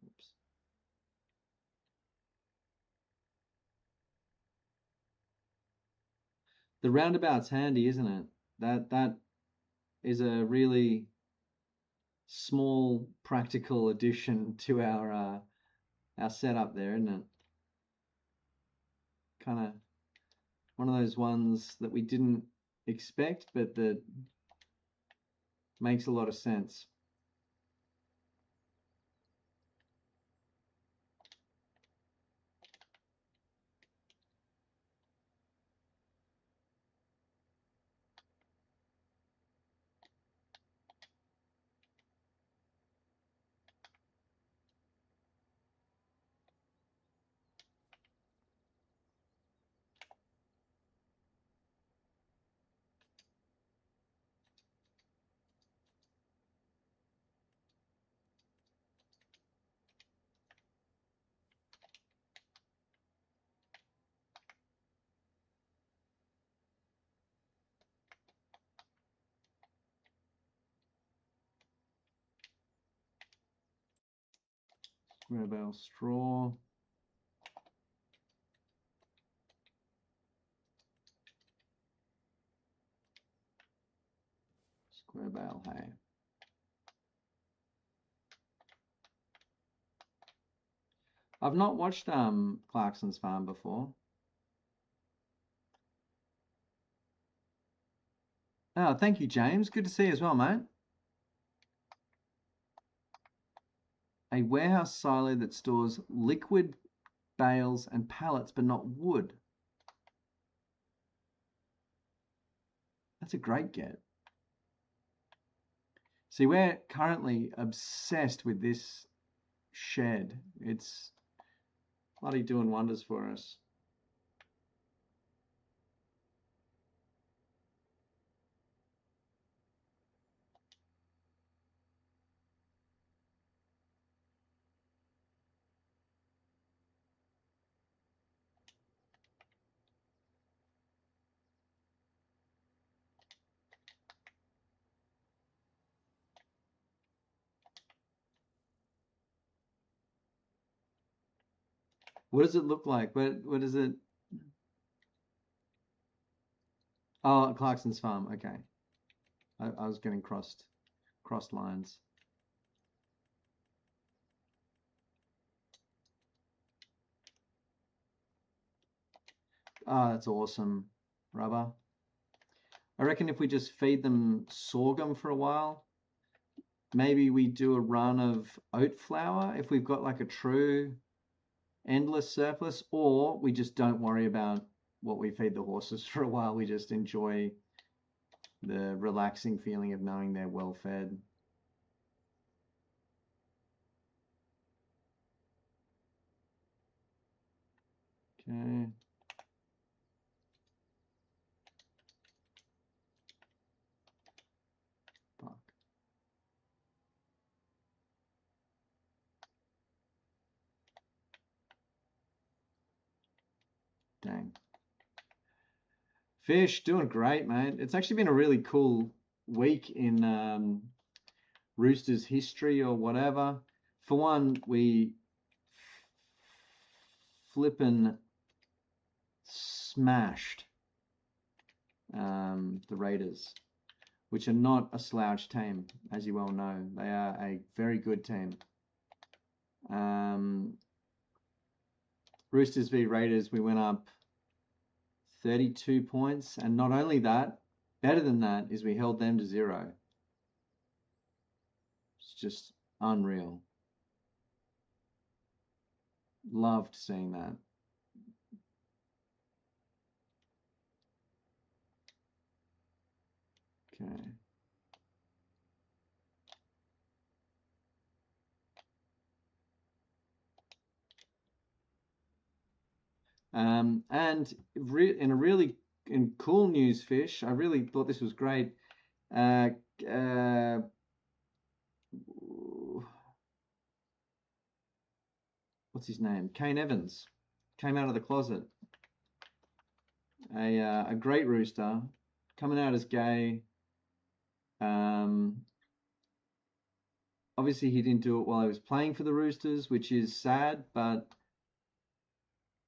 Oops. The roundabout's handy, isn't it? That is a really small practical addition to our setup there, isn't it? Kind of one of those ones that we didn't expect, but that makes a lot of sense. Square bale straw. Square bale hay. I've not watched Clarkson's farm before. Oh, thank you, James. Good to see you as well, mate. A warehouse silo that stores liquid, bales, and pallets, but not wood. That's a great get. See, we're currently obsessed with this shed. It's bloody doing wonders for us. What does it look like? What is it? Oh, Clarkson's farm. Okay. I was getting crossed lines. Oh, that's awesome, Rubber. I reckon if we just feed them sorghum for a while, maybe we do a run of oat flour if we've got like a true endless surplus, or we just don't worry about what we feed the horses for a while. We just enjoy the relaxing feeling of knowing they're well fed. Okay. Fuck. Dang. Fish, doing great, mate. It's actually been a really cool week in Roosters history or whatever. For one, we flippin' smashed the Raiders, which are not a slouch team, as you well know. They are a very good team. Roosters v Raiders, we went up 32 points, and not only that, better than that is we held them to 0. It's just unreal. Loved seeing that. Okay. And in a really cool news, Fish, I really thought this was great. What's his name? Kane Evans came out of the closet. A great rooster, coming out as gay. Obviously, he didn't do it while he was playing for the Roosters, which is sad, but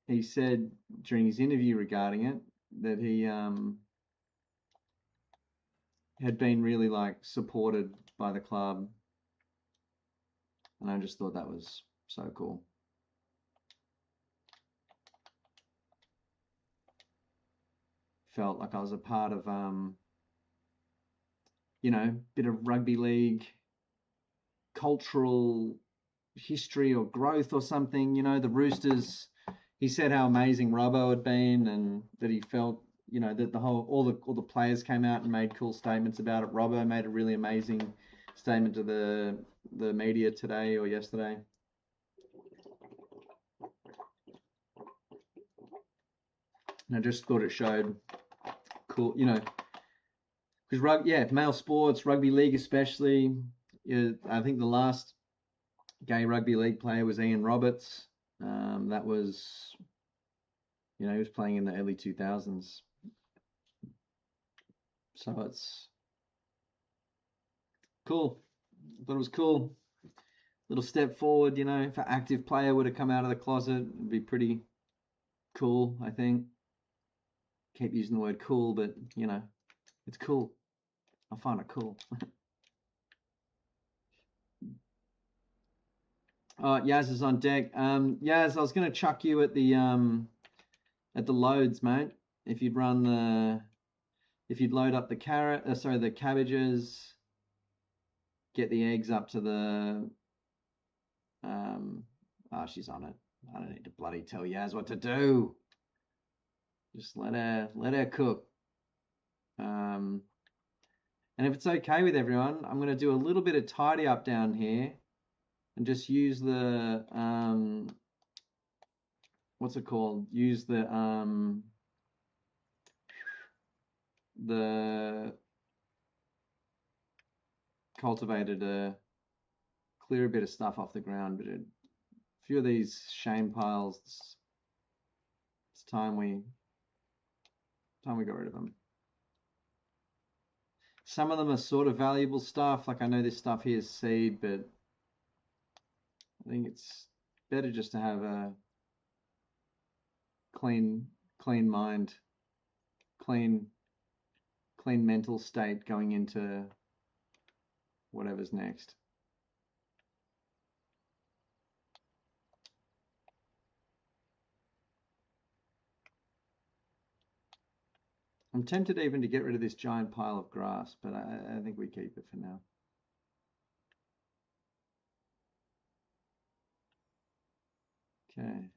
he said during his interview regarding it that he had been really like supported by the club, and I just thought that was so cool. Felt like I was a part of bit of rugby league cultural history or growth or something. The Roosters. He said how amazing Robbo had been, and that he felt, that all the players came out and made cool statements about it. Robbo made a really amazing statement to the media today or yesterday. And I just thought it showed cool, because male sports, rugby league especially. I think the last gay rugby league player was Ian Roberts. That was, he was playing in the early 2000s. So it's cool. I thought it was cool. Little step forward, if an active player were to come out of the closet, it'd be pretty cool, I think. Keep using the word cool, but, it's cool. I find it cool. Yaz is on deck. Yaz, I was going to chuck you at the loads, mate. If you'd load up the the cabbages, get the eggs up to the. She's on it. I don't need to bloody tell Yaz what to do. Just let her cook. And if it's okay with everyone, I'm going to do a little bit of tidy up down here. And just use the what's it called? Use the cultivator to clear a bit of stuff off the ground. But a few of these shame piles, it's time we got rid of them. Some of them are sort of valuable stuff. Like I know this stuff here is seed, but I think it's better just to have a clean mind, clean mental state going into whatever's next. I'm tempted even to get rid of this giant pile of grass, but I think we keep it for now. Okay.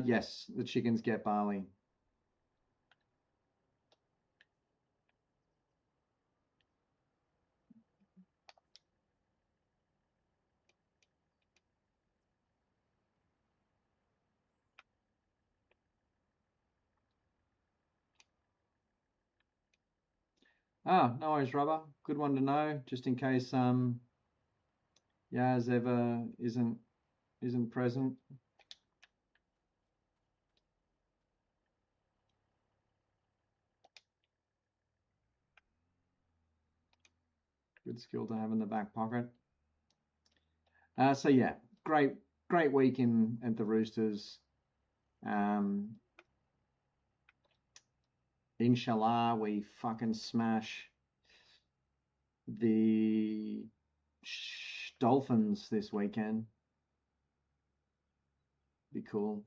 Yes, the chickens get barley. Oh, no worries, Rubber. Good one to know, just in case Yaz ever isn't present. Good skill to have in the back pocket. So yeah, great week in at the Roosters. Inshallah, we fucking smash the Dolphins this weekend. Be cool.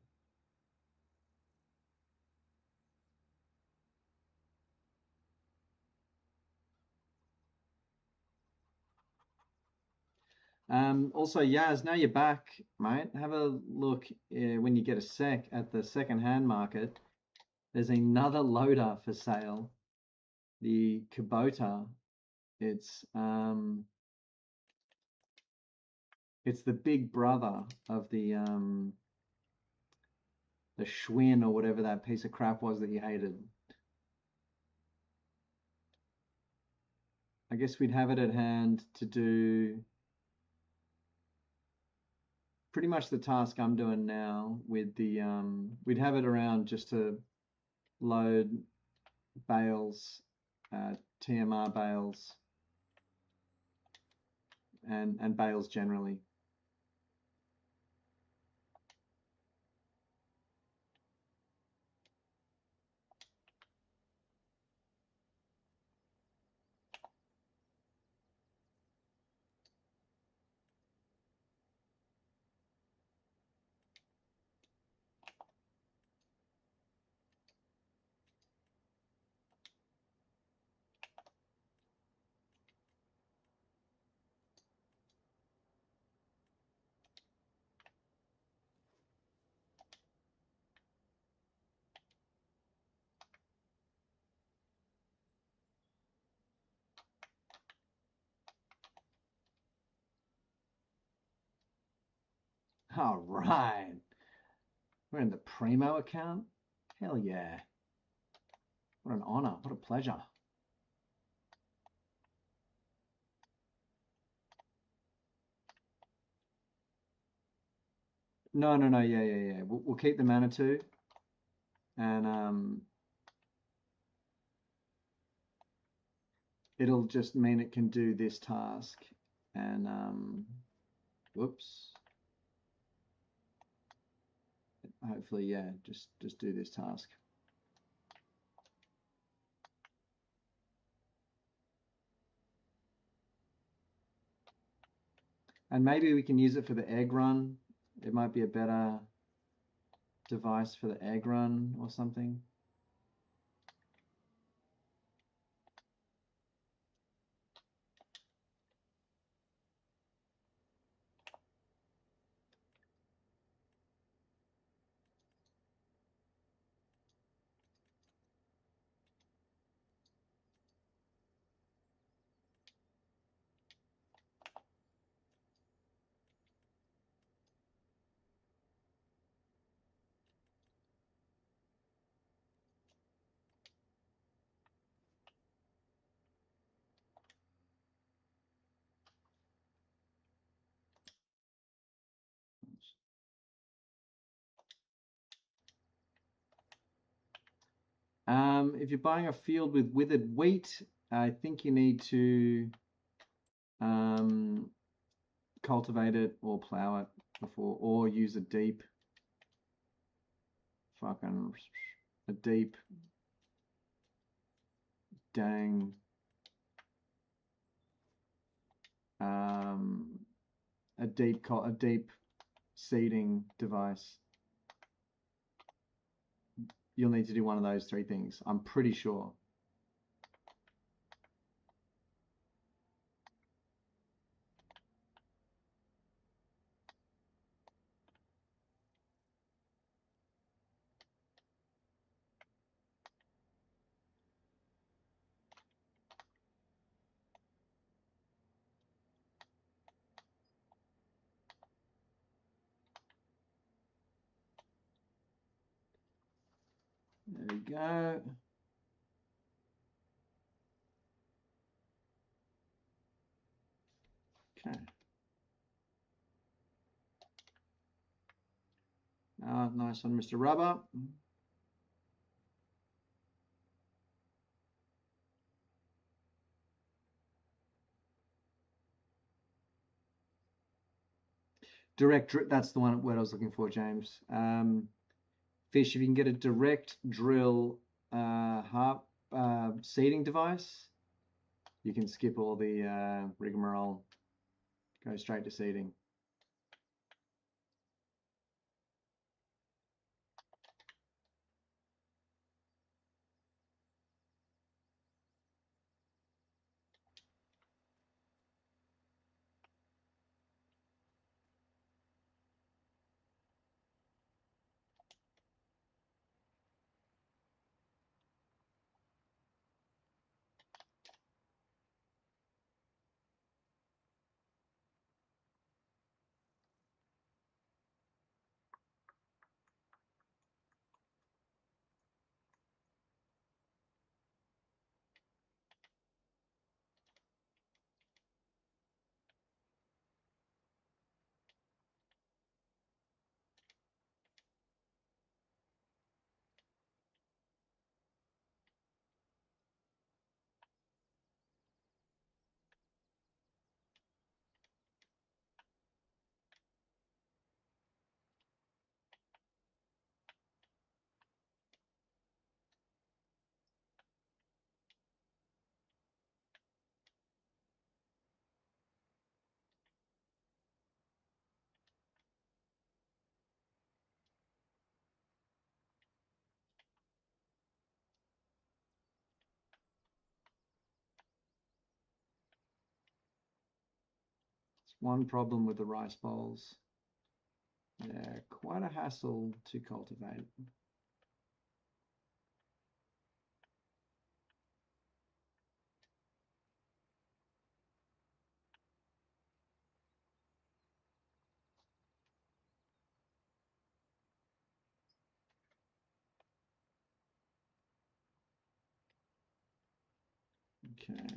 Also, Yaz, now you're back, mate. Have a look when you get a sec at the second-hand market. There's another loader for sale, the Kubota. It's the big brother of the Schwinn or whatever that piece of crap was that you hated. I guess we'd have it at hand to do pretty much the task I'm doing now with the we'd have it around just to load bales, TMR bales, and bales generally. All right. We're in the Primo account. Hell yeah. What an honor. What a pleasure. No. Yeah. We'll keep the Manitou, and it'll just mean it can do this task. And whoops. Hopefully, yeah, just do this task. And maybe we can use it for the egg run. It might be a better device for the egg run or something. If you're buying a field with withered wheat, I think you need to cultivate it or plow it before, or use a deep dang a deep seeding device. You'll need to do one of those three things, I'm pretty sure. we go. Okay. Nice one, Mr. Rubber. Direct, that's the word I was looking for, James. Fish, if you can get a direct drill seeding device, you can skip all the rigmarole, go straight to seeding. It's one problem with the rice bowls. Yeah, quite a hassle to cultivate. Okay.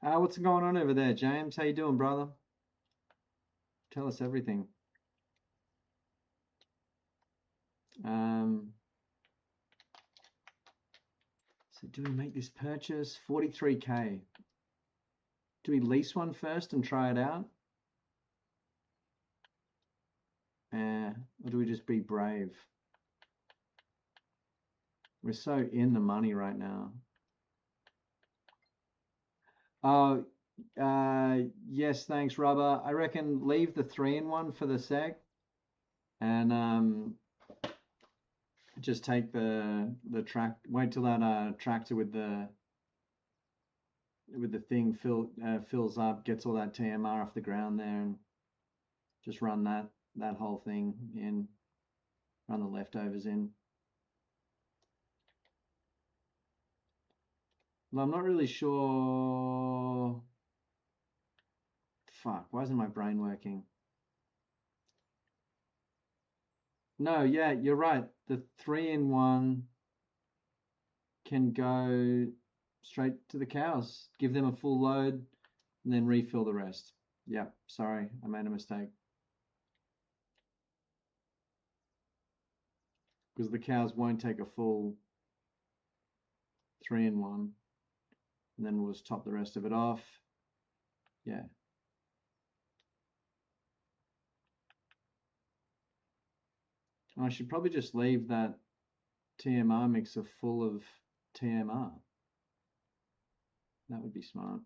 What's going on over there, James? How you doing, brother? Tell us everything. So do we make this purchase? 43K. Do we lease one first and try it out? Or do we just be brave? We're so in the money right now. Oh, yes, thanks, Rubber. I reckon leave the 3-in-1 for the sec, and just take the track. Wait till that tractor with the thing fills up, gets all that TMR off the ground there, and just run that whole thing in. Run the leftovers in. Well, I'm not really sure. Fuck, why isn't my brain working? No, yeah, you're right. The 3-in-1 can go straight to the cows. Give them a full load and then refill the rest. Yeah, sorry, I made a mistake. Because the cows won't take a full 3-in-1. And then we'll just top the rest of it off. Yeah. I should probably just leave that TMR mixer full of TMR. That would be smart.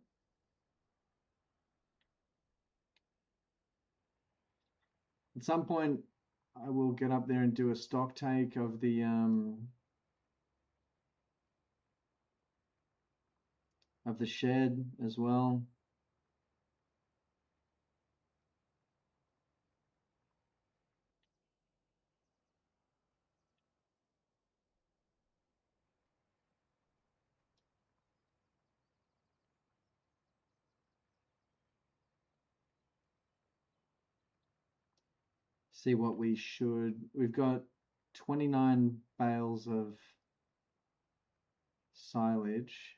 At some point, I will get up there and do a stock take of the shed as well. See what we should. We've got 29 bales of silage.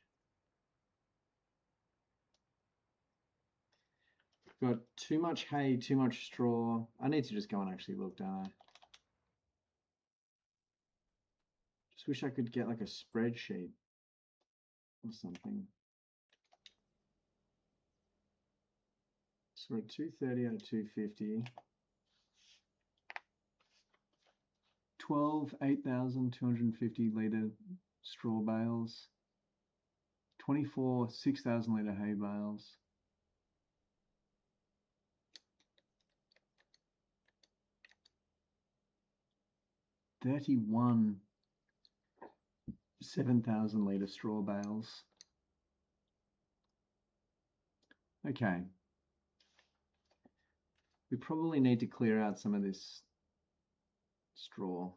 We've got too much hay, too much straw. I need to just go and actually look, don't I? Just wish I could get like a spreadsheet or something. So we're at 230 out of 250. 12 8,250 litre straw bales, 24 6,000 litre hay bales, 31 7,000 litre straw bales. Okay. We probably need to clear out some of this straw.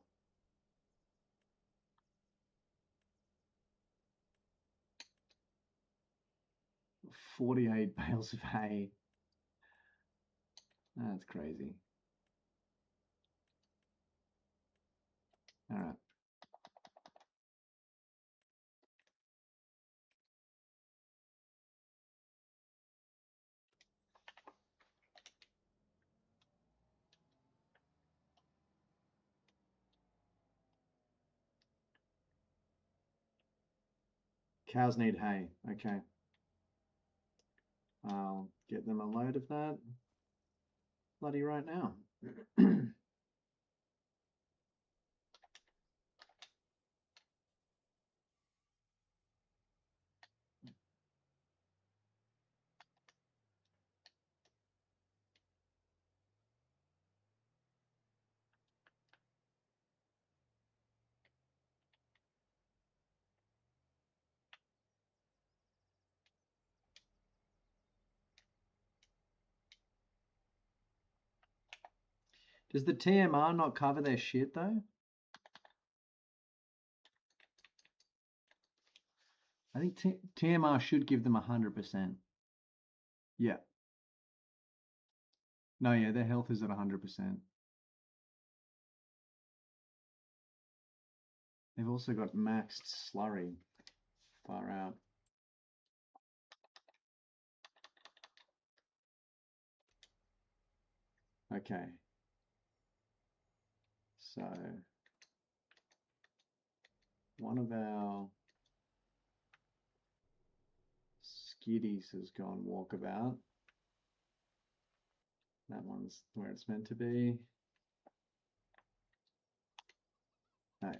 $48 bales of hay. That's crazy. All right. Cows need hay. Okay. I'll get them a load of that bloody right now. Does the TMR not cover their shit though? I think TMR should give them 100%. Yeah. No, yeah, their health is at 100%. They've also got maxed slurry. Far out. Okay. So one of our skiddies has gone walkabout. That one's where it's meant to be. Oh,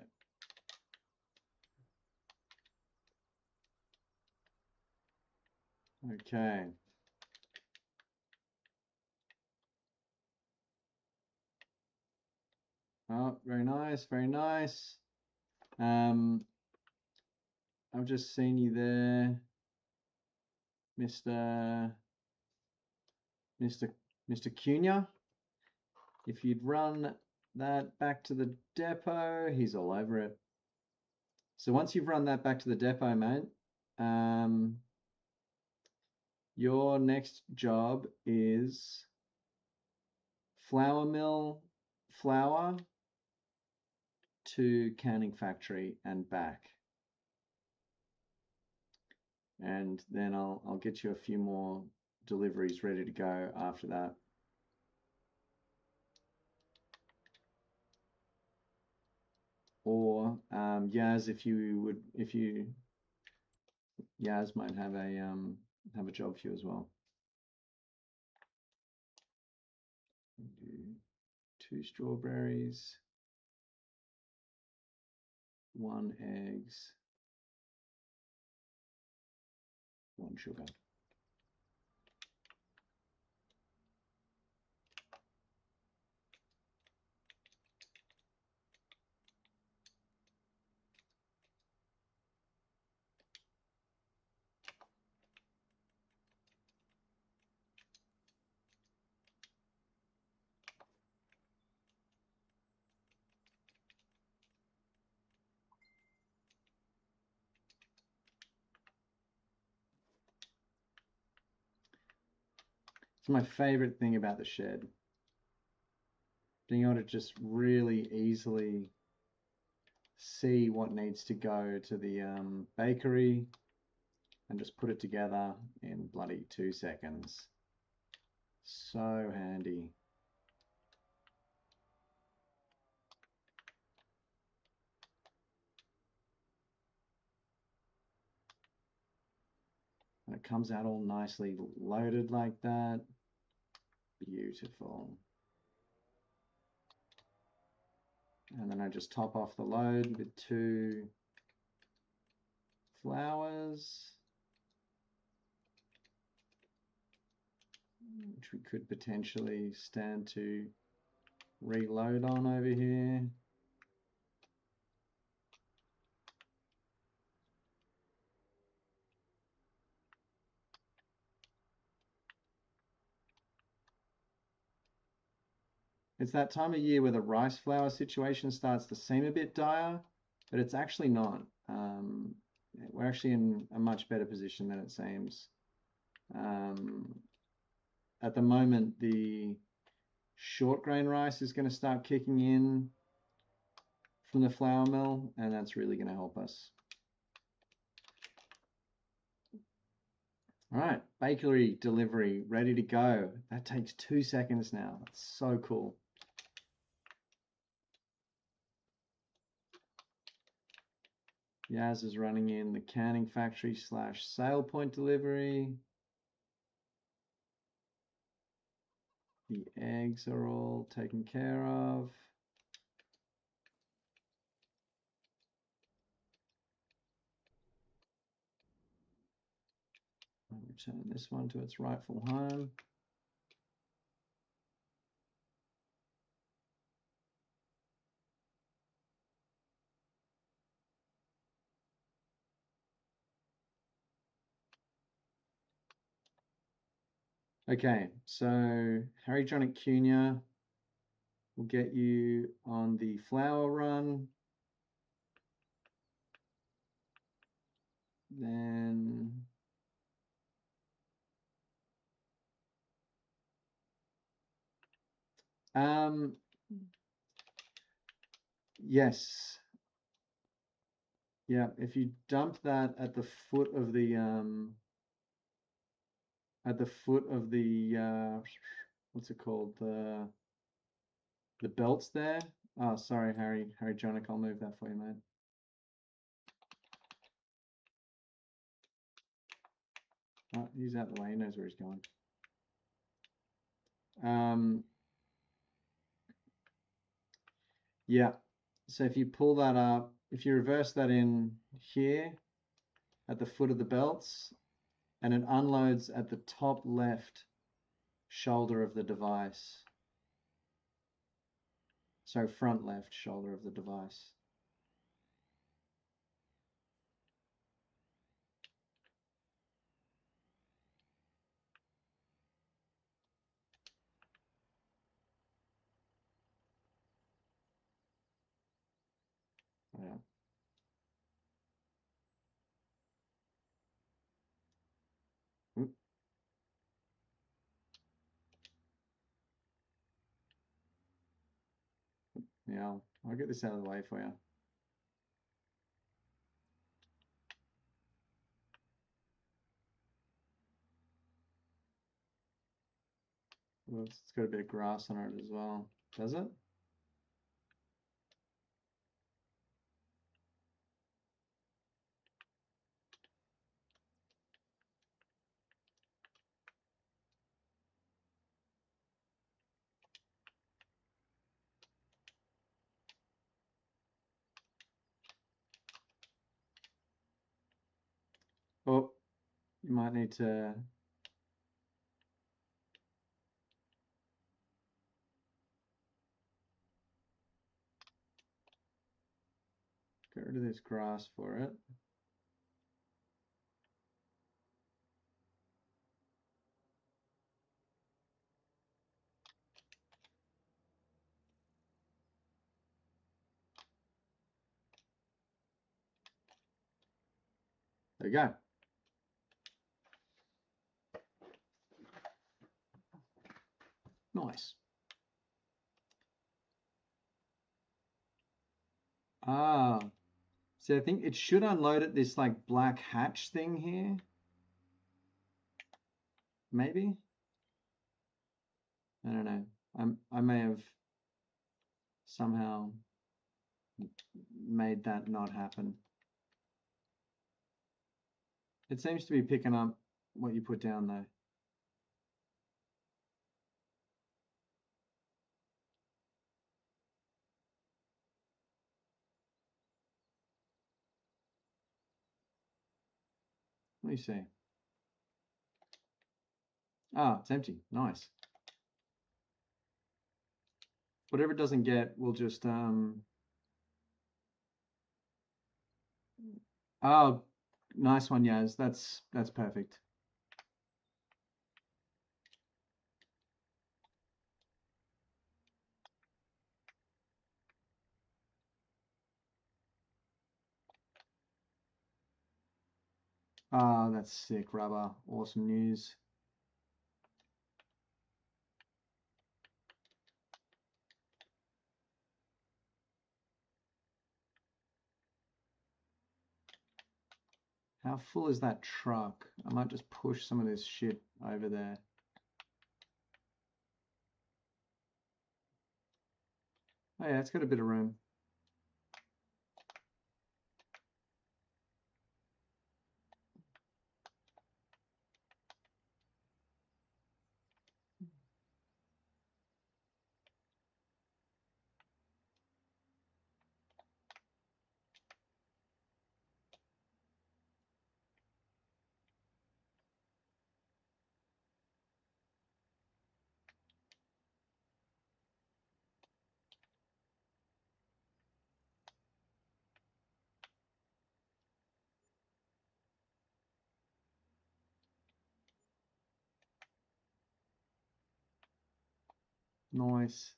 yeah. Okay. Oh, very nice, very nice. I've just seen you there, Mr. Cunha. If you'd run that back to the depot, he's all over it. So once you've run that back to the depot, mate, Your next job is flour mill flour to canning factory and back. And then I'll get you a few more deliveries ready to go after that. Or Yaz, Yaz might have a job for you as well. Do 2 strawberries, 1 eggs, 1 sugar. It's my favorite thing about the shed. Being able to just really easily see what needs to go to the bakery and just put it together in bloody 2 seconds. So handy. And it comes out all nicely loaded like that. Beautiful. And then I just top off the load with 2 flours, which we could potentially stand to reload on over here. It's that time of year where the rice flour situation starts to seem a bit dire, but it's actually not. We're actually in a much better position than it seems. At the moment, the short grain rice is going to start kicking in from the flour mill, and that's really going to help us. All right, bakery delivery ready to go. That takes 2 seconds now. That's so cool. Yaz is running in the canning factory / sale point delivery. The eggs are all taken care of. I'll return this one to its rightful home. Okay, so Harry Jonic Cunha will get you on the flour run. Then yes. Yeah, if you dump that at the foot of the what's it called? The belts there. Oh, sorry, Harry Jonic, I'll move that for you, mate. Oh, he's out the way, he knows where he's going. Yeah, so if you pull that up, if you reverse that in here at the foot of the belts, and it unloads at the top left shoulder of the device. So front left shoulder of the device. Yeah. Yeah, I'll get this out of the way for you. Oops, it's got a bit of grass on it as well. Does it? Oh, you might need to get rid of this grass for it. There you go. Nice. Ah, so I think it should unload at this like black hatch thing here. Maybe? I don't know. I may have somehow made that not happen. It seems to be picking up what you put down though. Let me see. Ah, it's empty. Nice. Whatever it doesn't get, we'll just oh, nice one, Yaz. That's perfect. Ah, that's sick, Rubber. Awesome news. How full is that truck? I might just push some of this shit over there. Oh yeah, it's got a bit of room. Nice.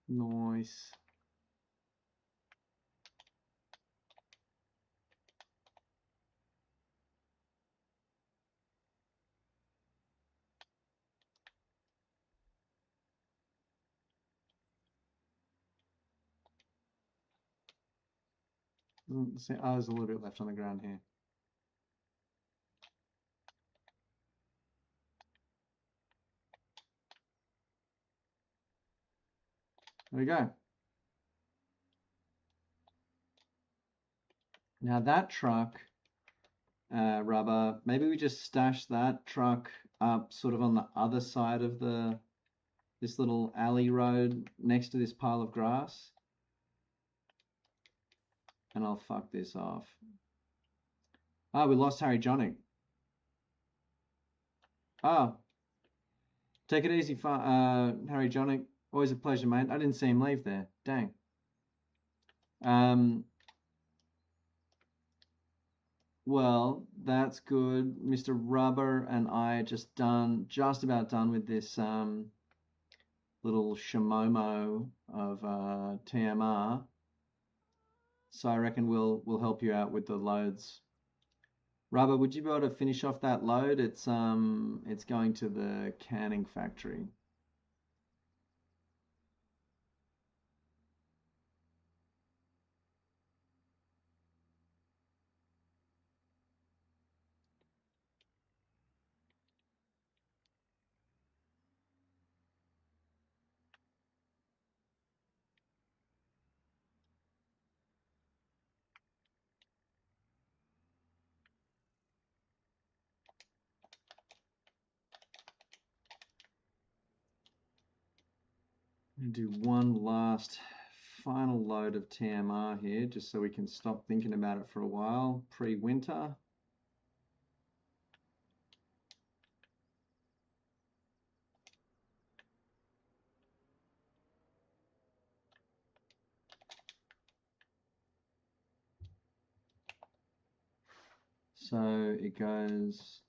Nice. See, oh, there's a little bit left on the ground here. There we go. Now that truck, Rubber, maybe we just stash that truck up sort of on the other side of this little alley road next to this pile of grass. And I'll fuck this off. Ah, we lost Harry Jonic. Oh, take it easy, Harry Jonic. Always a pleasure, mate. I didn't see him leave there. Dang. Well, that's good. Mr. Rubber and I are just about done with this little Shimomo of TMR. So I reckon we'll help you out with the loads. Rubber, would you be able to finish off that load? It's going to the canning factory. Do one last final load of TMR here, just so we can stop thinking about it for a while, pre-winter. So it goes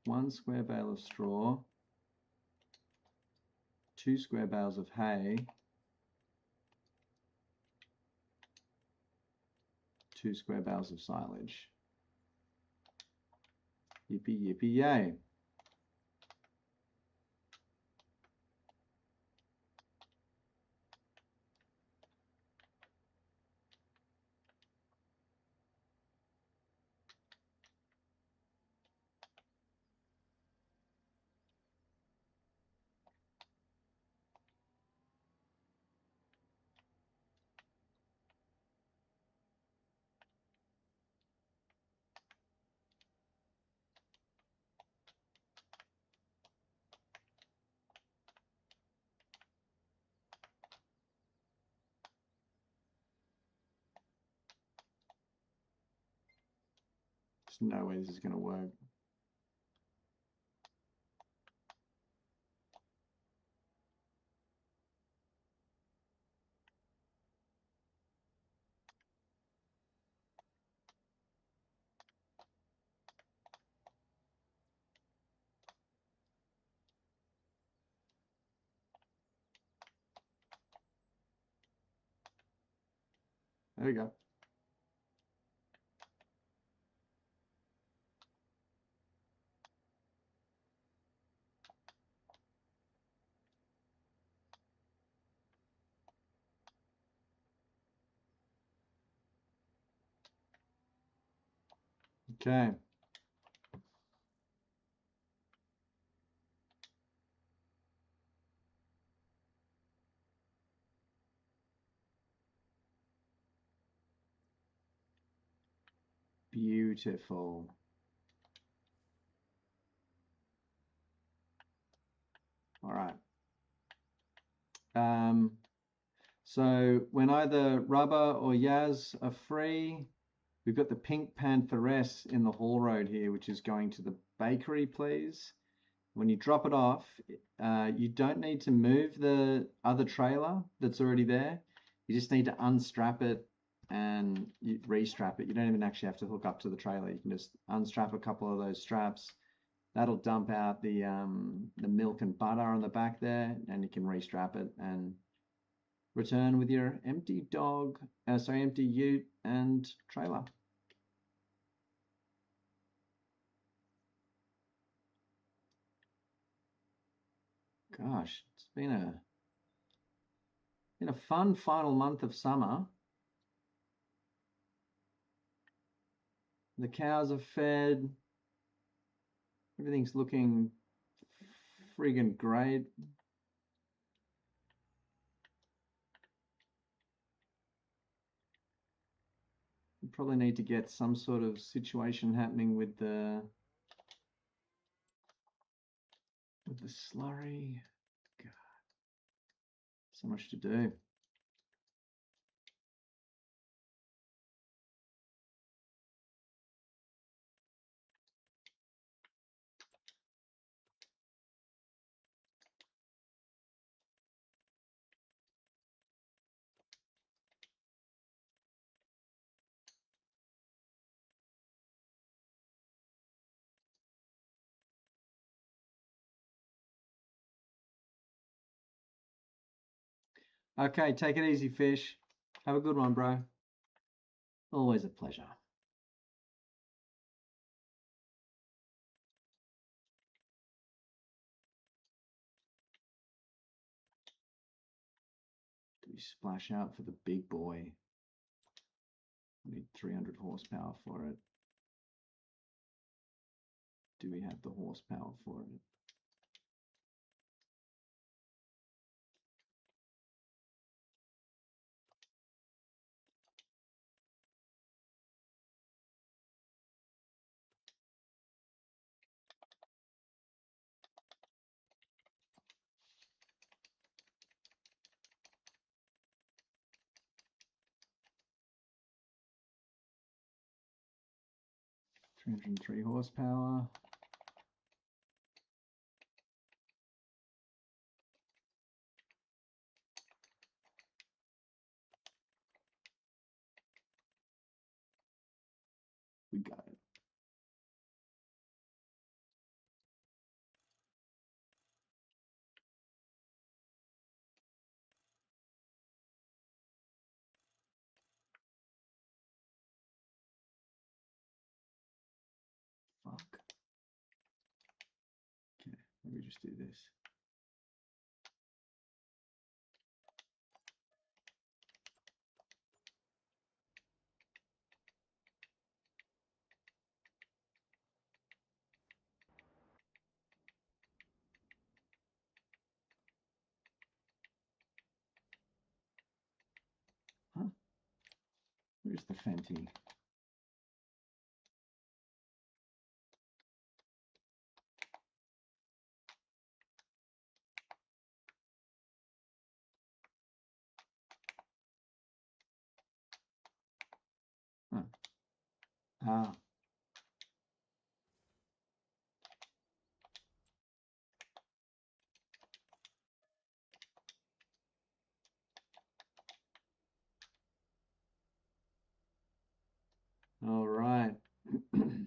1 square bale of straw, 2 square bales of hay, 2 square bales of silage. Yippee, yippee, yay. There's no way this is going to work. There we go. Okay. Beautiful. All right. So when either Rubber or Yaz are free, we've got the Pink Pantheress in the Hall Road here, which is going to the bakery, please. When you drop it off, you don't need to move the other trailer that's already there. You just need to unstrap it and restrap it. You don't even actually have to hook up to the trailer. You can just unstrap a couple of those straps. That'll dump out the milk and butter on the back there, and you can restrap it and return with your empty empty ute and trailer. Gosh, it's been a fun final month of summer. The cows are fed. Everything's looking friggin' great. We probably need to get some sort of situation happening with the slurry. God, so much to do. Okay, take it easy, fish. Have a good one, bro. Always a pleasure. Do we splash out for the big boy? We need 300 horsepower for it. Do we have the horsepower for it? $303 horsepower. We got it. Fuck. Okay, maybe just do this. Huh? Where's the Fenty? Huh. Ah. All right. It's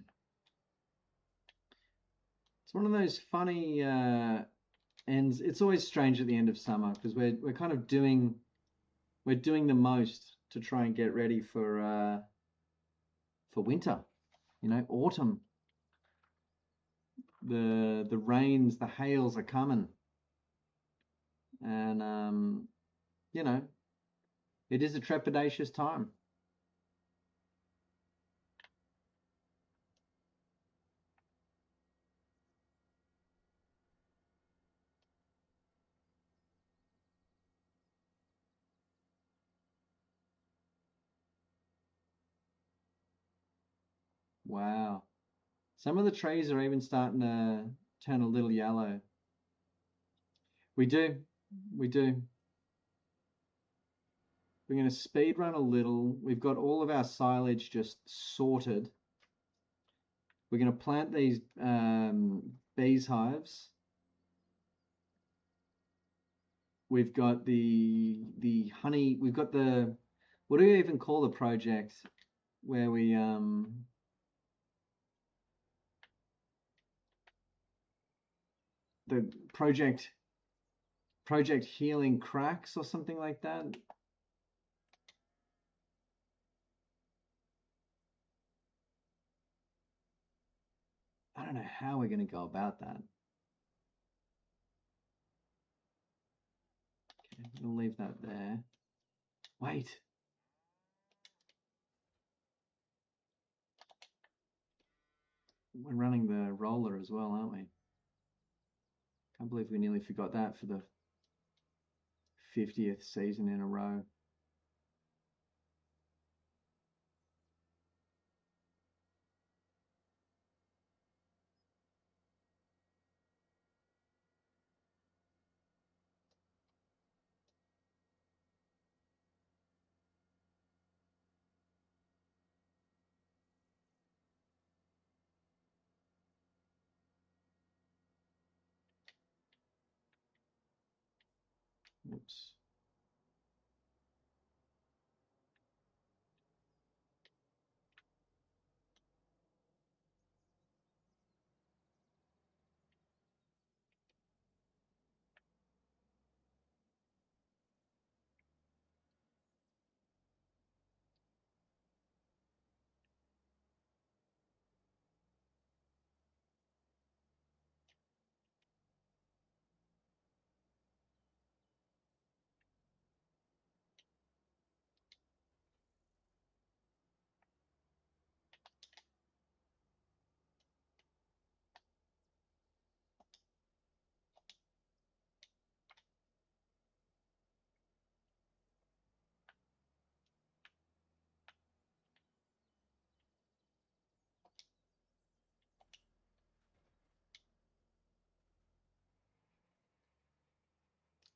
one of those funny ends. It's always strange at the end of summer because we're kind of doing the most to try and get ready for winter. You know, autumn. The rains, the hails are coming, and you know, it is a trepidatious time. Wow. Some of the trees are even starting to turn a little yellow. We do. We do. We're going to speed run a little. We've got all of our silage just sorted. We're going to plant these bees hives. We've got the honey. We've got the, what do we even call the project where we the project healing cracks or something like that. I don't know how we're going to go about that. Okay, we'll leave that there. Wait. We're running the roller as well, aren't we? Can't believe we nearly forgot that for the 50th season in a row. Oops.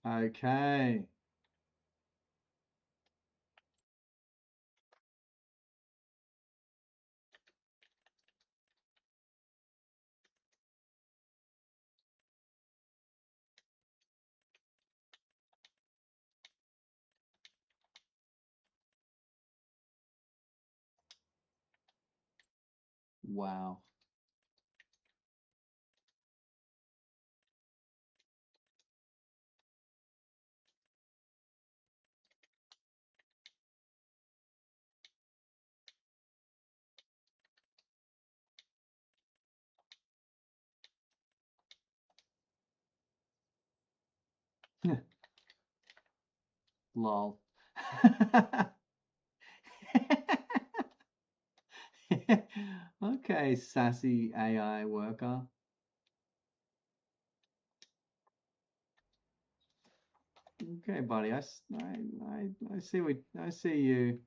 Okay. Wow. Lol. Okay, sassy AI worker. Okay, buddy. I see I see you.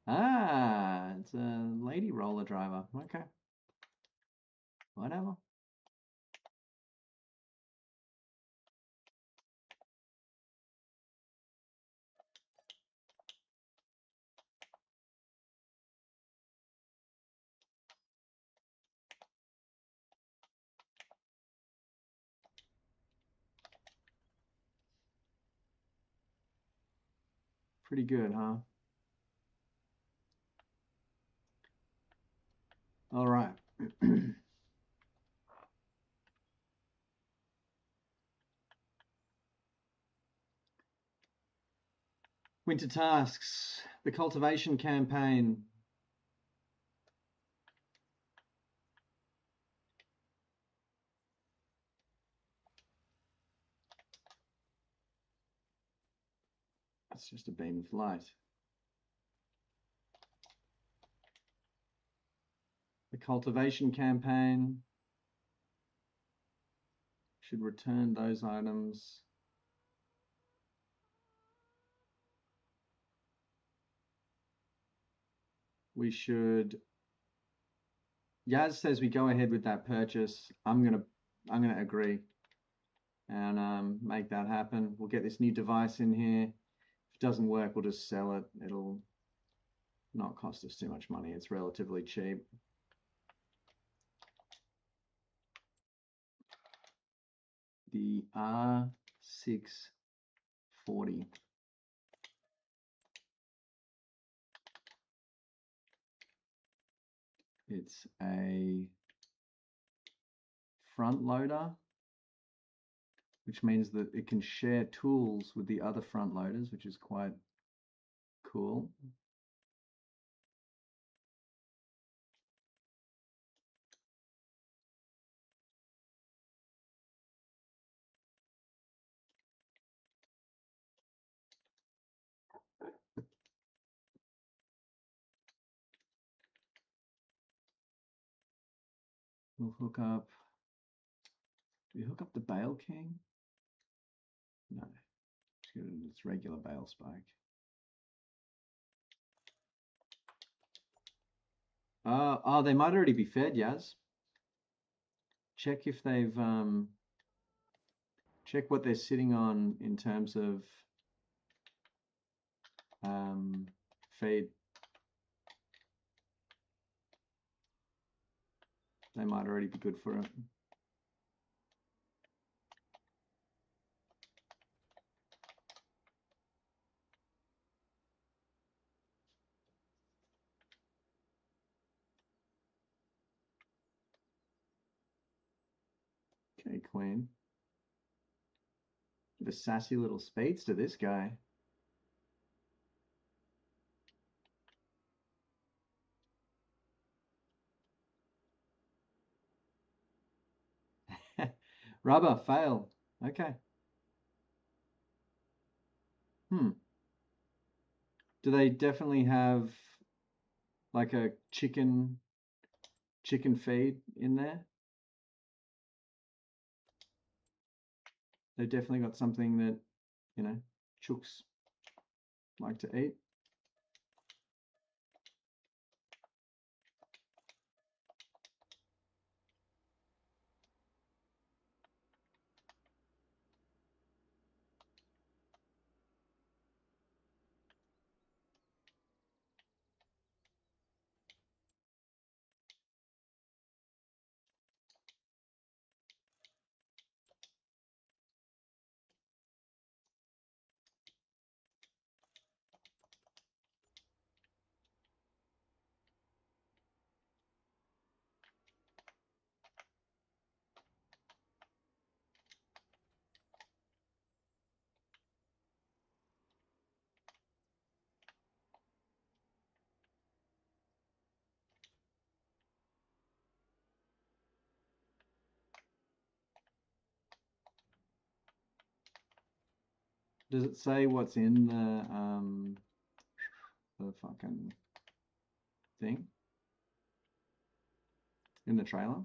Ah, it's a lady roller driver. Okay. Whatever. Pretty good, huh? All right. Winter tasks, the cultivation campaign. It's just a beam of light. The cultivation campaign should return those items. We should. Yaz says we go ahead with that purchase. I'm gonna agree and make that happen. We'll get this new device in here. If it doesn't work, we'll just sell it. It'll not cost us too much money. It's relatively cheap. The R640. It's a front loader, which means that it can share tools with the other front loaders, which is quite cool. We'll hook up. Do we hook up the Bale King? No, it's regular Bale Spike. Oh, they might already be fed, Yaz. Check if they've check what they're sitting on in terms of feed. They might already be good for it. Okay, Queen. Bit of sassy little speedster, this guy. Rubber, fail. Okay. Do they definitely have like a chicken feed in there? They've definitely got something that, you know, chooks like to eat. Does it say what's in the fucking thing in the trailer?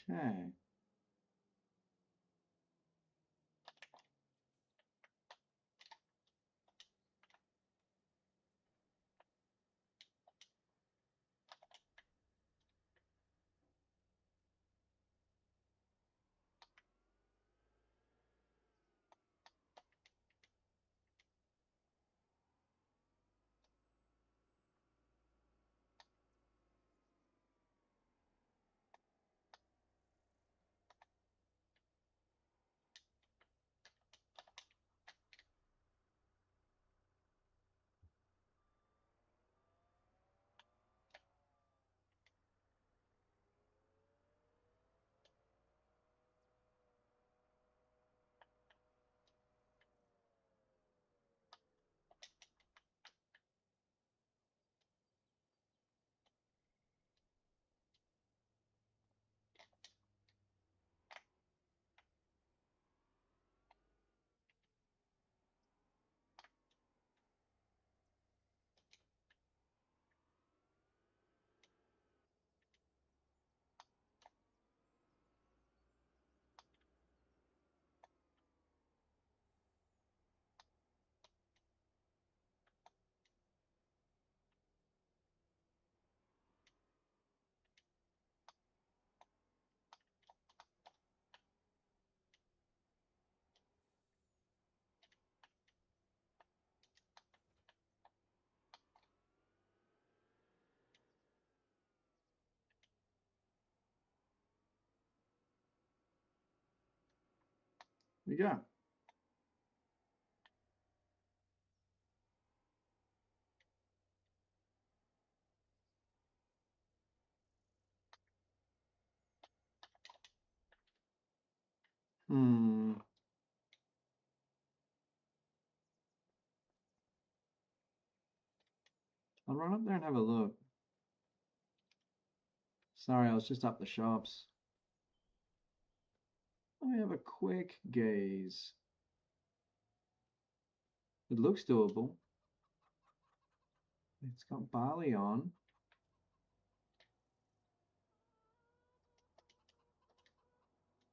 Okay. There you go. Hmm. I'll run up there and have a look. Sorry, I was just up the shops. Let me have a quick gaze. It looks doable. It's got barley on.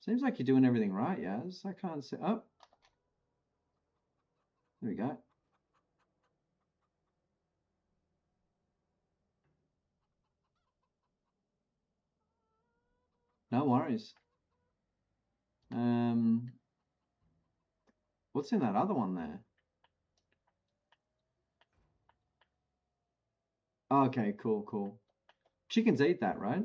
Seems like you're doing everything right, Yaz. I can't see. Oh, there we go. No worries. What's in that other one there? Okay, cool, cool. Chickens eat that, right?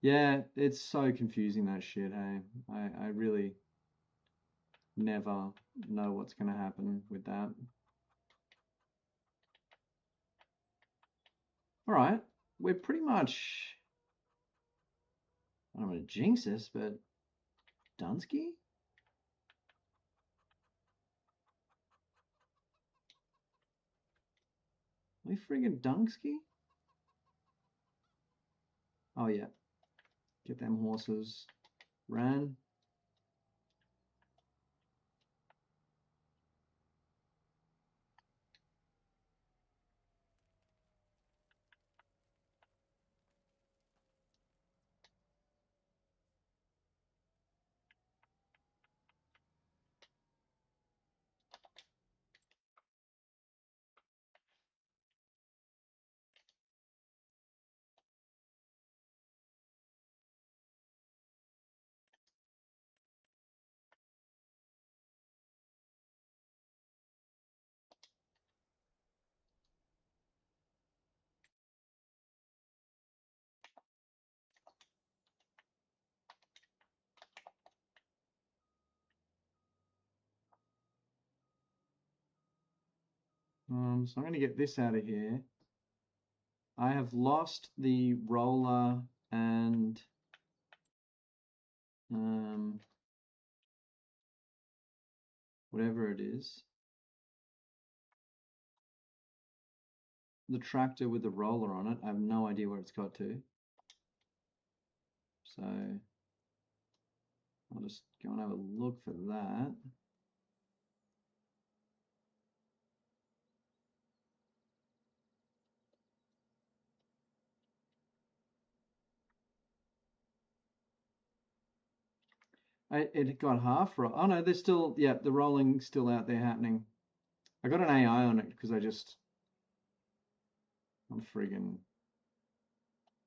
Yeah, it's so confusing, that shit, hey. I really never know what's gonna happen with that. All right, we're pretty much, I don't want to jinx this, but Dunsky? Are we friggin' Dunsky? Oh yeah, get them horses ran. So I'm going to get this out of here. I have lost the roller and whatever it is. The tractor with the roller on it. I have no idea where it's got to. So I'll just go and have a look for that. It got half roll. Oh no, there's still, yeah, the rolling's still out there happening. I got an AI on it because I'm friggin',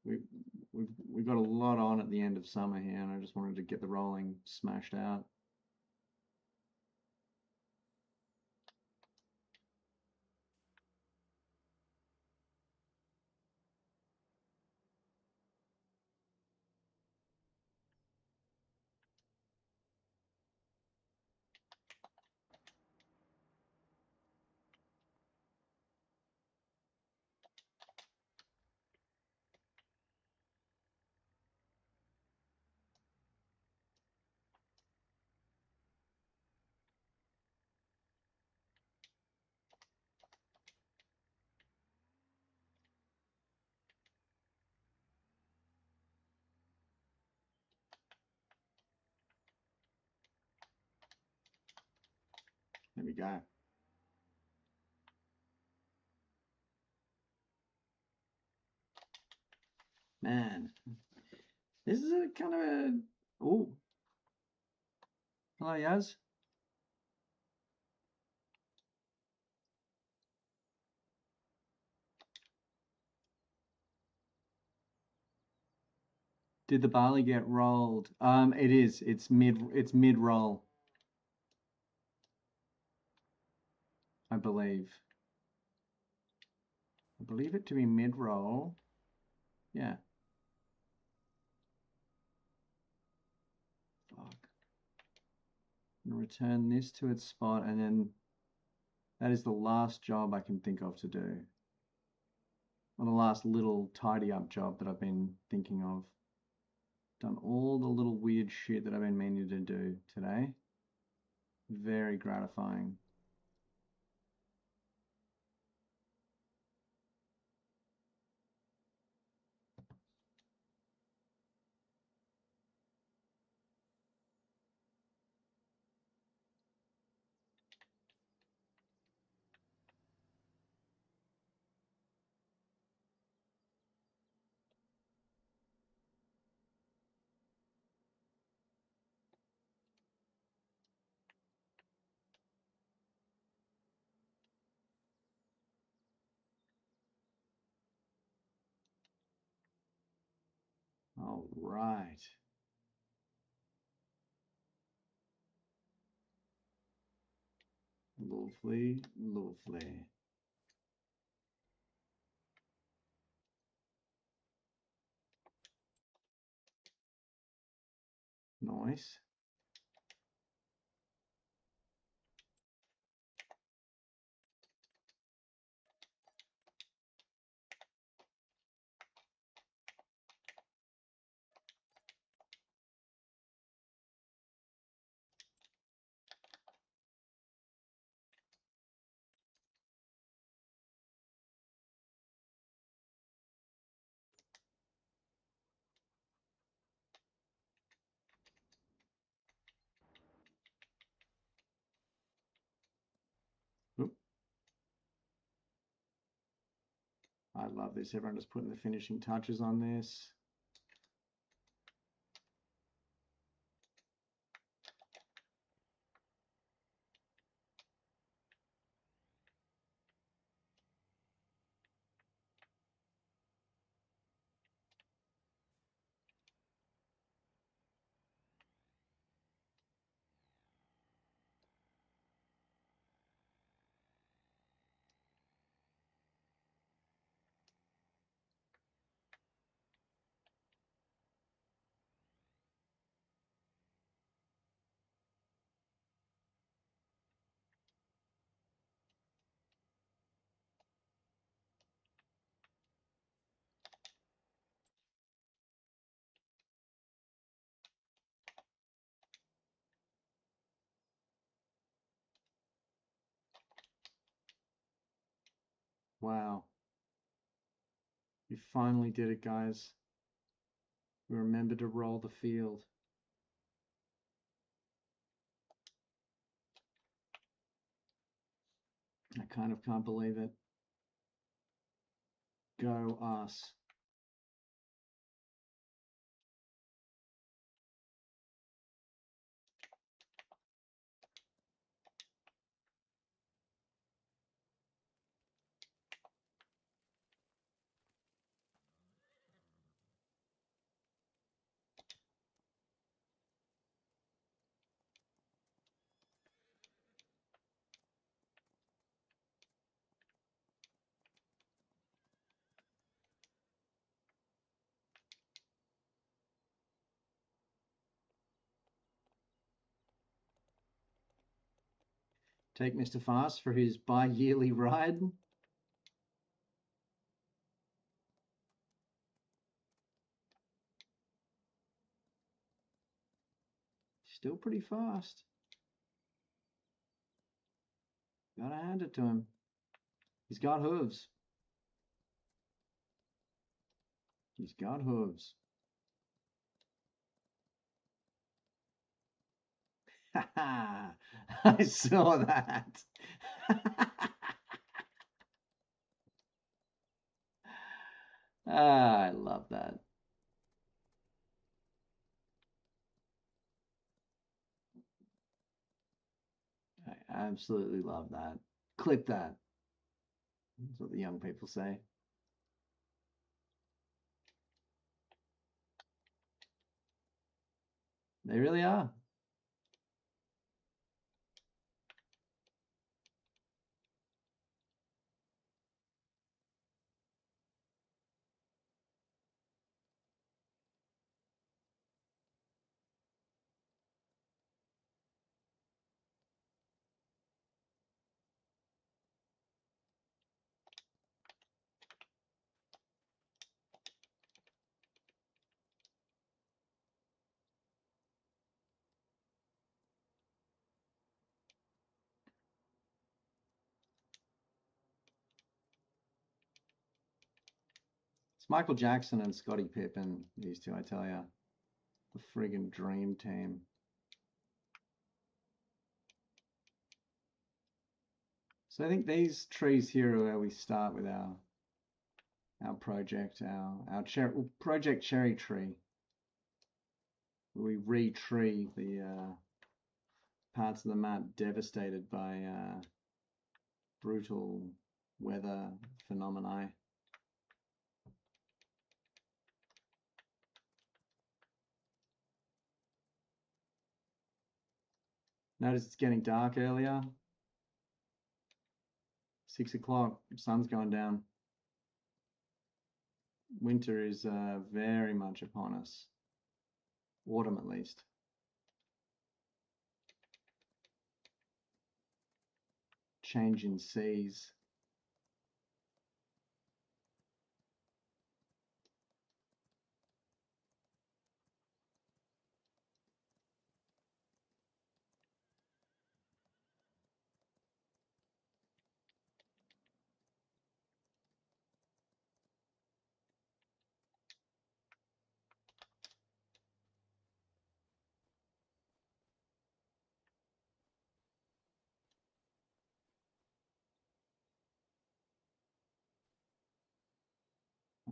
we've got a lot on at the end of summer here, and I just wanted to get the rolling smashed out. There we go. Man, this is a kind of a, oh, hello Yaz. Did the barley get rolled? It is. It's mid roll, I believe. I believe it to be mid roll. Yeah. Fuck. I'm gonna return this to its spot, and then that is the last job I can think of to do. Or the last little tidy up job that I've been thinking of. Done all the little weird shit that I've been meaning to do today. Very gratifying. All right. Lovely, lovely. Nice. Oop. I love this. Everyone just putting the finishing touches on this. Wow. You finally did it, guys. We remembered to roll the field. I kind of can't believe it. Go us. Take Mr. Fast for his bi-yearly ride. Still pretty fast. Gotta hand it to him. He's got hooves. He's got hooves. I saw that. I love that. I absolutely love that. Clip that. That's what the young people say. They really are. It's Michael Jackson and Scottie Pippen, these two, I tell you. The friggin' dream team. So I think these trees here are where we start with our project, our project cherry tree. We re-tree the parts of the map devastated by brutal weather phenomena. Notice it's getting dark earlier. 6 o'clock, sun's going down. Winter is very much upon us. Autumn, at least. Change in seas.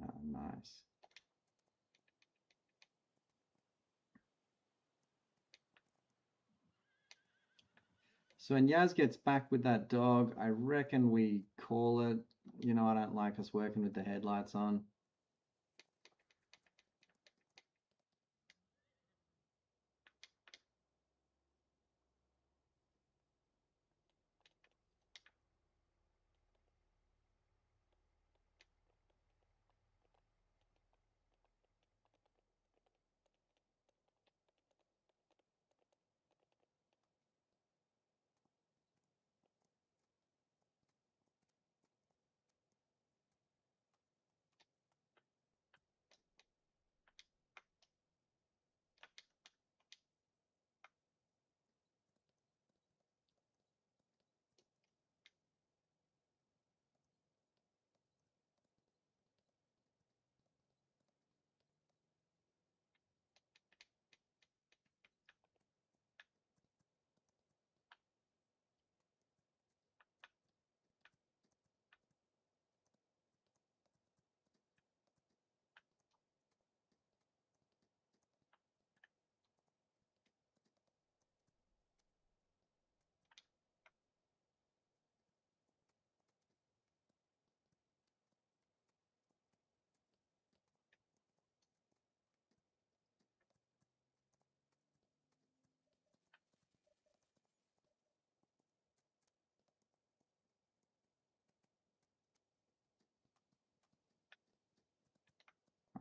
Oh, nice. So when Yaz gets back with that dog, I reckon we call it. You know, I don't like us working with the headlights on.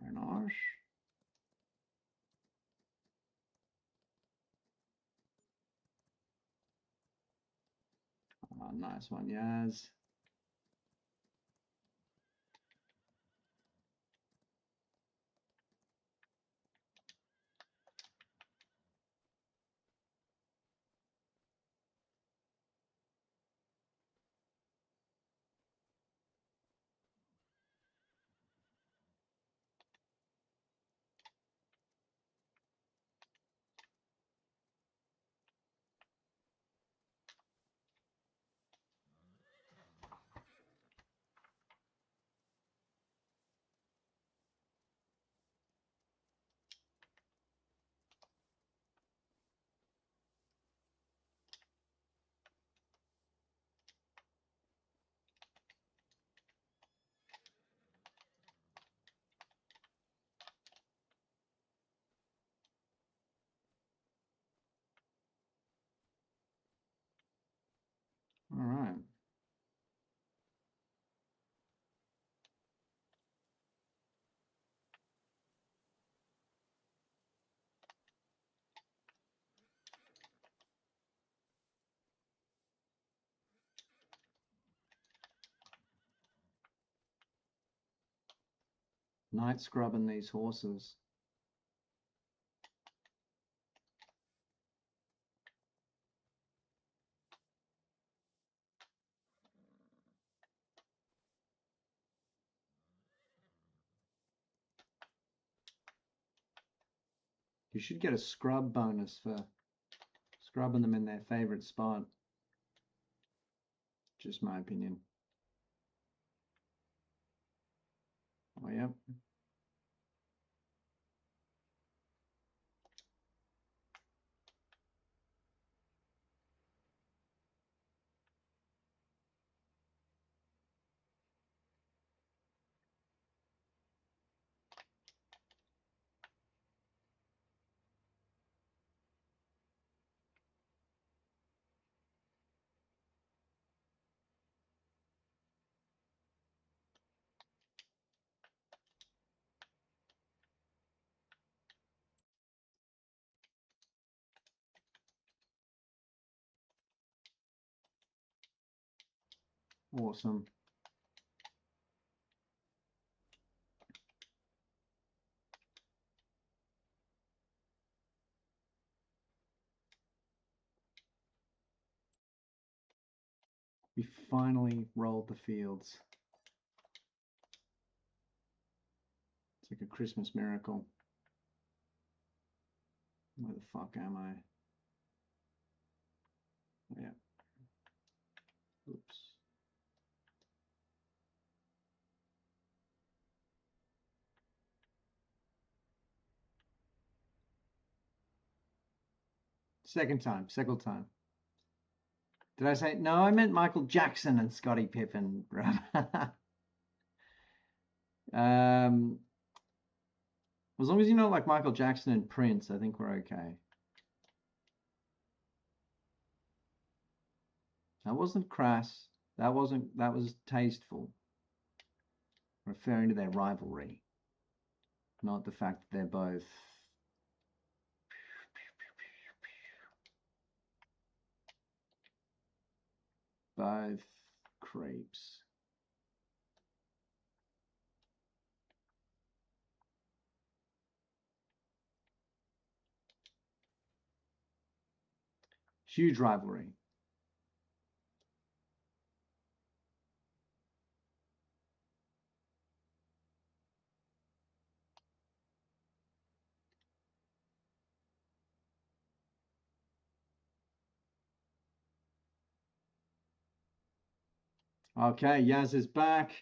Very nice. Oh, nice one, Yaz. All right. Night scrubbing these horses. You should get a scrub bonus for scrubbing them in their favorite spot. Just my opinion. Oh, yep. Awesome. We finally rolled the fields. It's like a Christmas miracle. Where the fuck am I? Yeah. Oops. Second time. Did I say no? I meant Michael Jackson and Scottie Pippen. As long as you know like Michael Jackson and Prince, I think we're okay. That wasn't crass. That was tasteful. Referring to their rivalry, not the fact that they're both creeps. Huge rivalry. Okay, Yaz is back.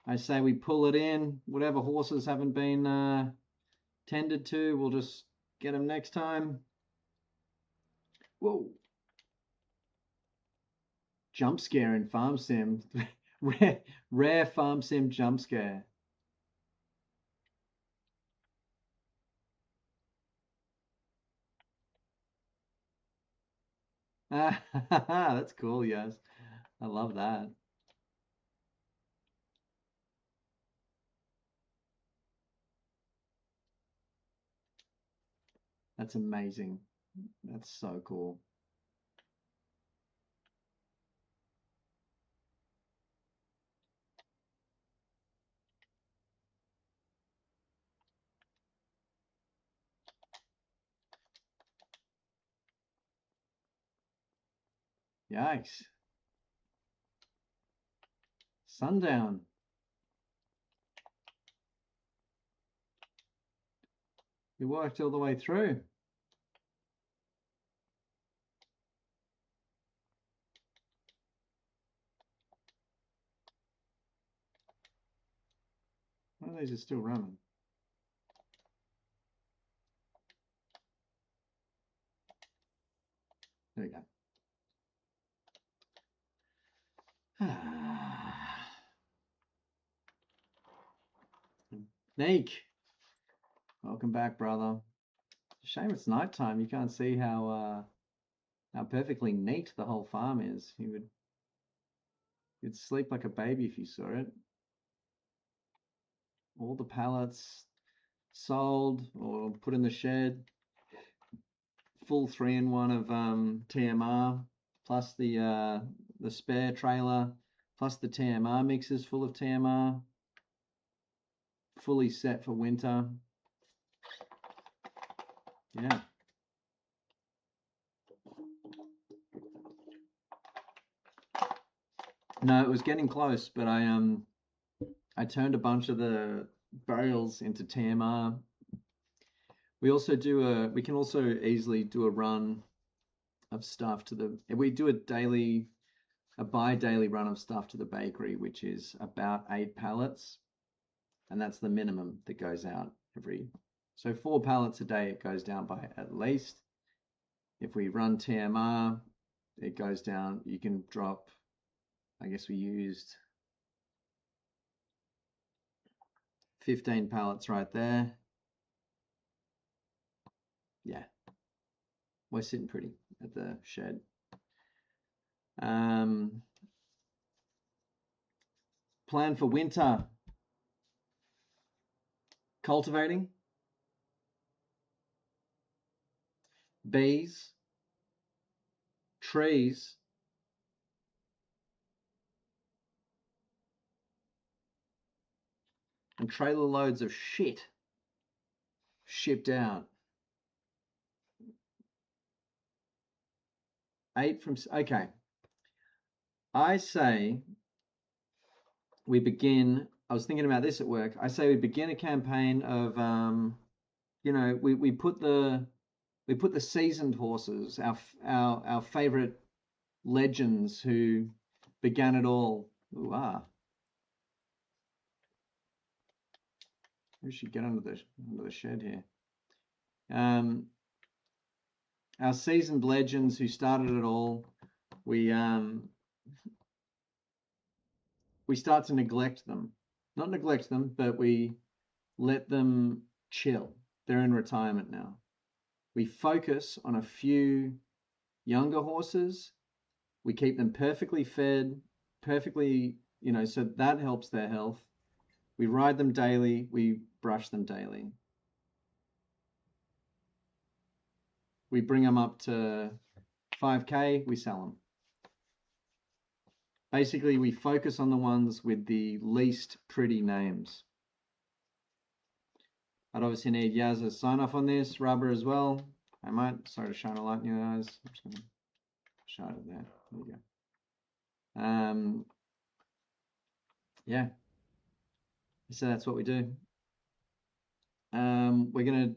I say we pull it in. Whatever horses haven't been tended to, we'll just get them next time. Whoa. Jump scare in Farm Sim. rare Farm Sim jump scare. That's cool, yes. I love that. That's amazing. That's so cool. Yikes. Sundown. We worked all the way through. One of these is still running. There we go. Neek, welcome back, brother. Shame it's nighttime. You can't see how perfectly neat the whole farm is. You'd sleep like a baby if you saw it. All the pallets sold or put in the shed. Full 3-in-1 of TMR, plus the spare trailer, plus the TMR mixers full of TMR. Fully set for winter. Yeah. No, it was getting close, but I turned a bunch of the burials into TMR. We can also easily do a run of stuff we do a bi-daily run of stuff to the bakery, which is about 8 pallets. And that's the minimum that goes out so 4 pallets a day it goes down by at least. If we run TMR, it goes down. You can drop, I guess we used 15 pallets right there. Yeah, we're sitting pretty at the shed. Plan for winter. Cultivating. Bees. Trees. and trailer loads of shit shipped out. 8 from, okay. I say we begin, I was thinking about this at work. I say we begin a campaign of, you know, we put the seasoned horses, our favorite legends who began it all. Ooh, we should get under the shed here. Our seasoned legends who started it all, we start to neglect them. Not neglect them, but we let them chill. They're in retirement now. We focus on a few younger horses. We keep them perfectly fed, perfectly, you know, so that helps their health. We ride them daily. We brush them daily. We bring them up to 5K, we sell them. Basically, we focus on the ones with the least pretty names. I'd obviously need Yaz's sign off on this, Rubber as well. I might, sorry to shine a light in your eyes. I'm just going to shine it there. There we go. Yeah. So that's what we do. We're going to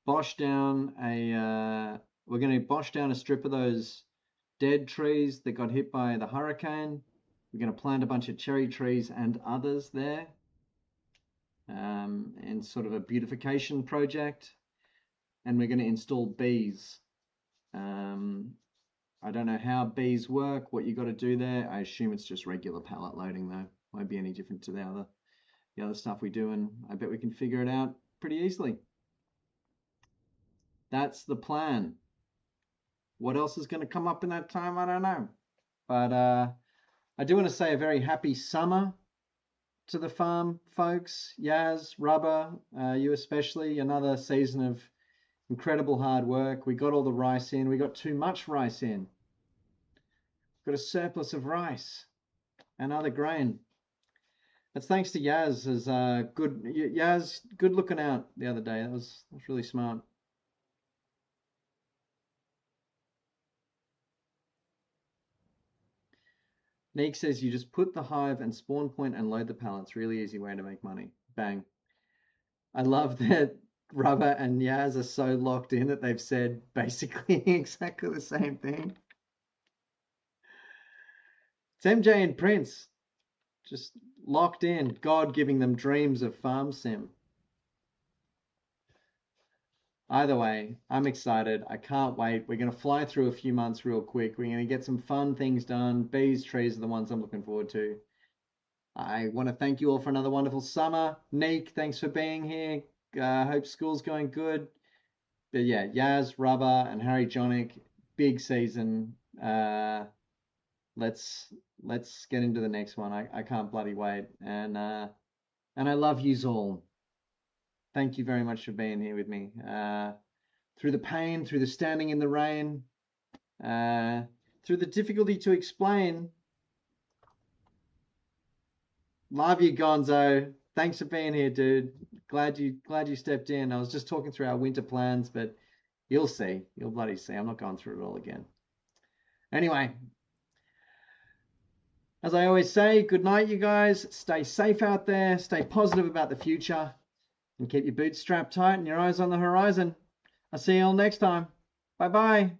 bosh down a strip of those dead trees that got hit by the hurricane. We're going to plant a bunch of cherry trees and others there, in sort of a beautification project. And we're going to install bees. I don't know how bees work, what you got to do there. I assume it's just regular pallet loading though. Won't be any different to the other stuff we do, and I bet we can figure it out pretty easily. That's the plan. What else is going to come up in that time? I don't know. But I do want to say a very happy summer to the farm folks. Yaz, Rubber, you especially. Another season of incredible hard work. We got all the rice in. We got too much rice in. Got a surplus of rice and other grain. That's thanks to Yaz. Yaz, good looking out the other day. That was really smart. Neek says you just put the hive and spawn point and load the pallets. Really easy way to make money. Bang. I love that Rubber and Yaz are so locked in that they've said basically exactly the same thing. It's MJ and Prince. Just locked in. God giving them dreams of farm sim. Either way, I'm excited. I can't wait. We're going to fly through a few months real quick. We're going to get some fun things done. Bees, trees are the ones I'm looking forward to. I want to thank you all for another wonderful summer. Neek, thanks for being here. Hope school's going good. But yeah, Yaz, Rubber, and Harry Jonick, big season. Let's get into the next one. I can't bloody wait. And I love yous all. Thank you very much for being here with me. Through the pain, through the standing in the rain, through the difficulty to explain. Love you, Gonzo. Thanks for being here, dude. Glad you stepped in. I was just talking through our winter plans, but you'll see. You'll bloody see. I'm not going through it all again. Anyway, as I always say, good night, you guys. Stay safe out there. Stay positive about the future. And keep your boots strapped tight and your eyes on the horizon. I'll see you all next time. Bye-bye.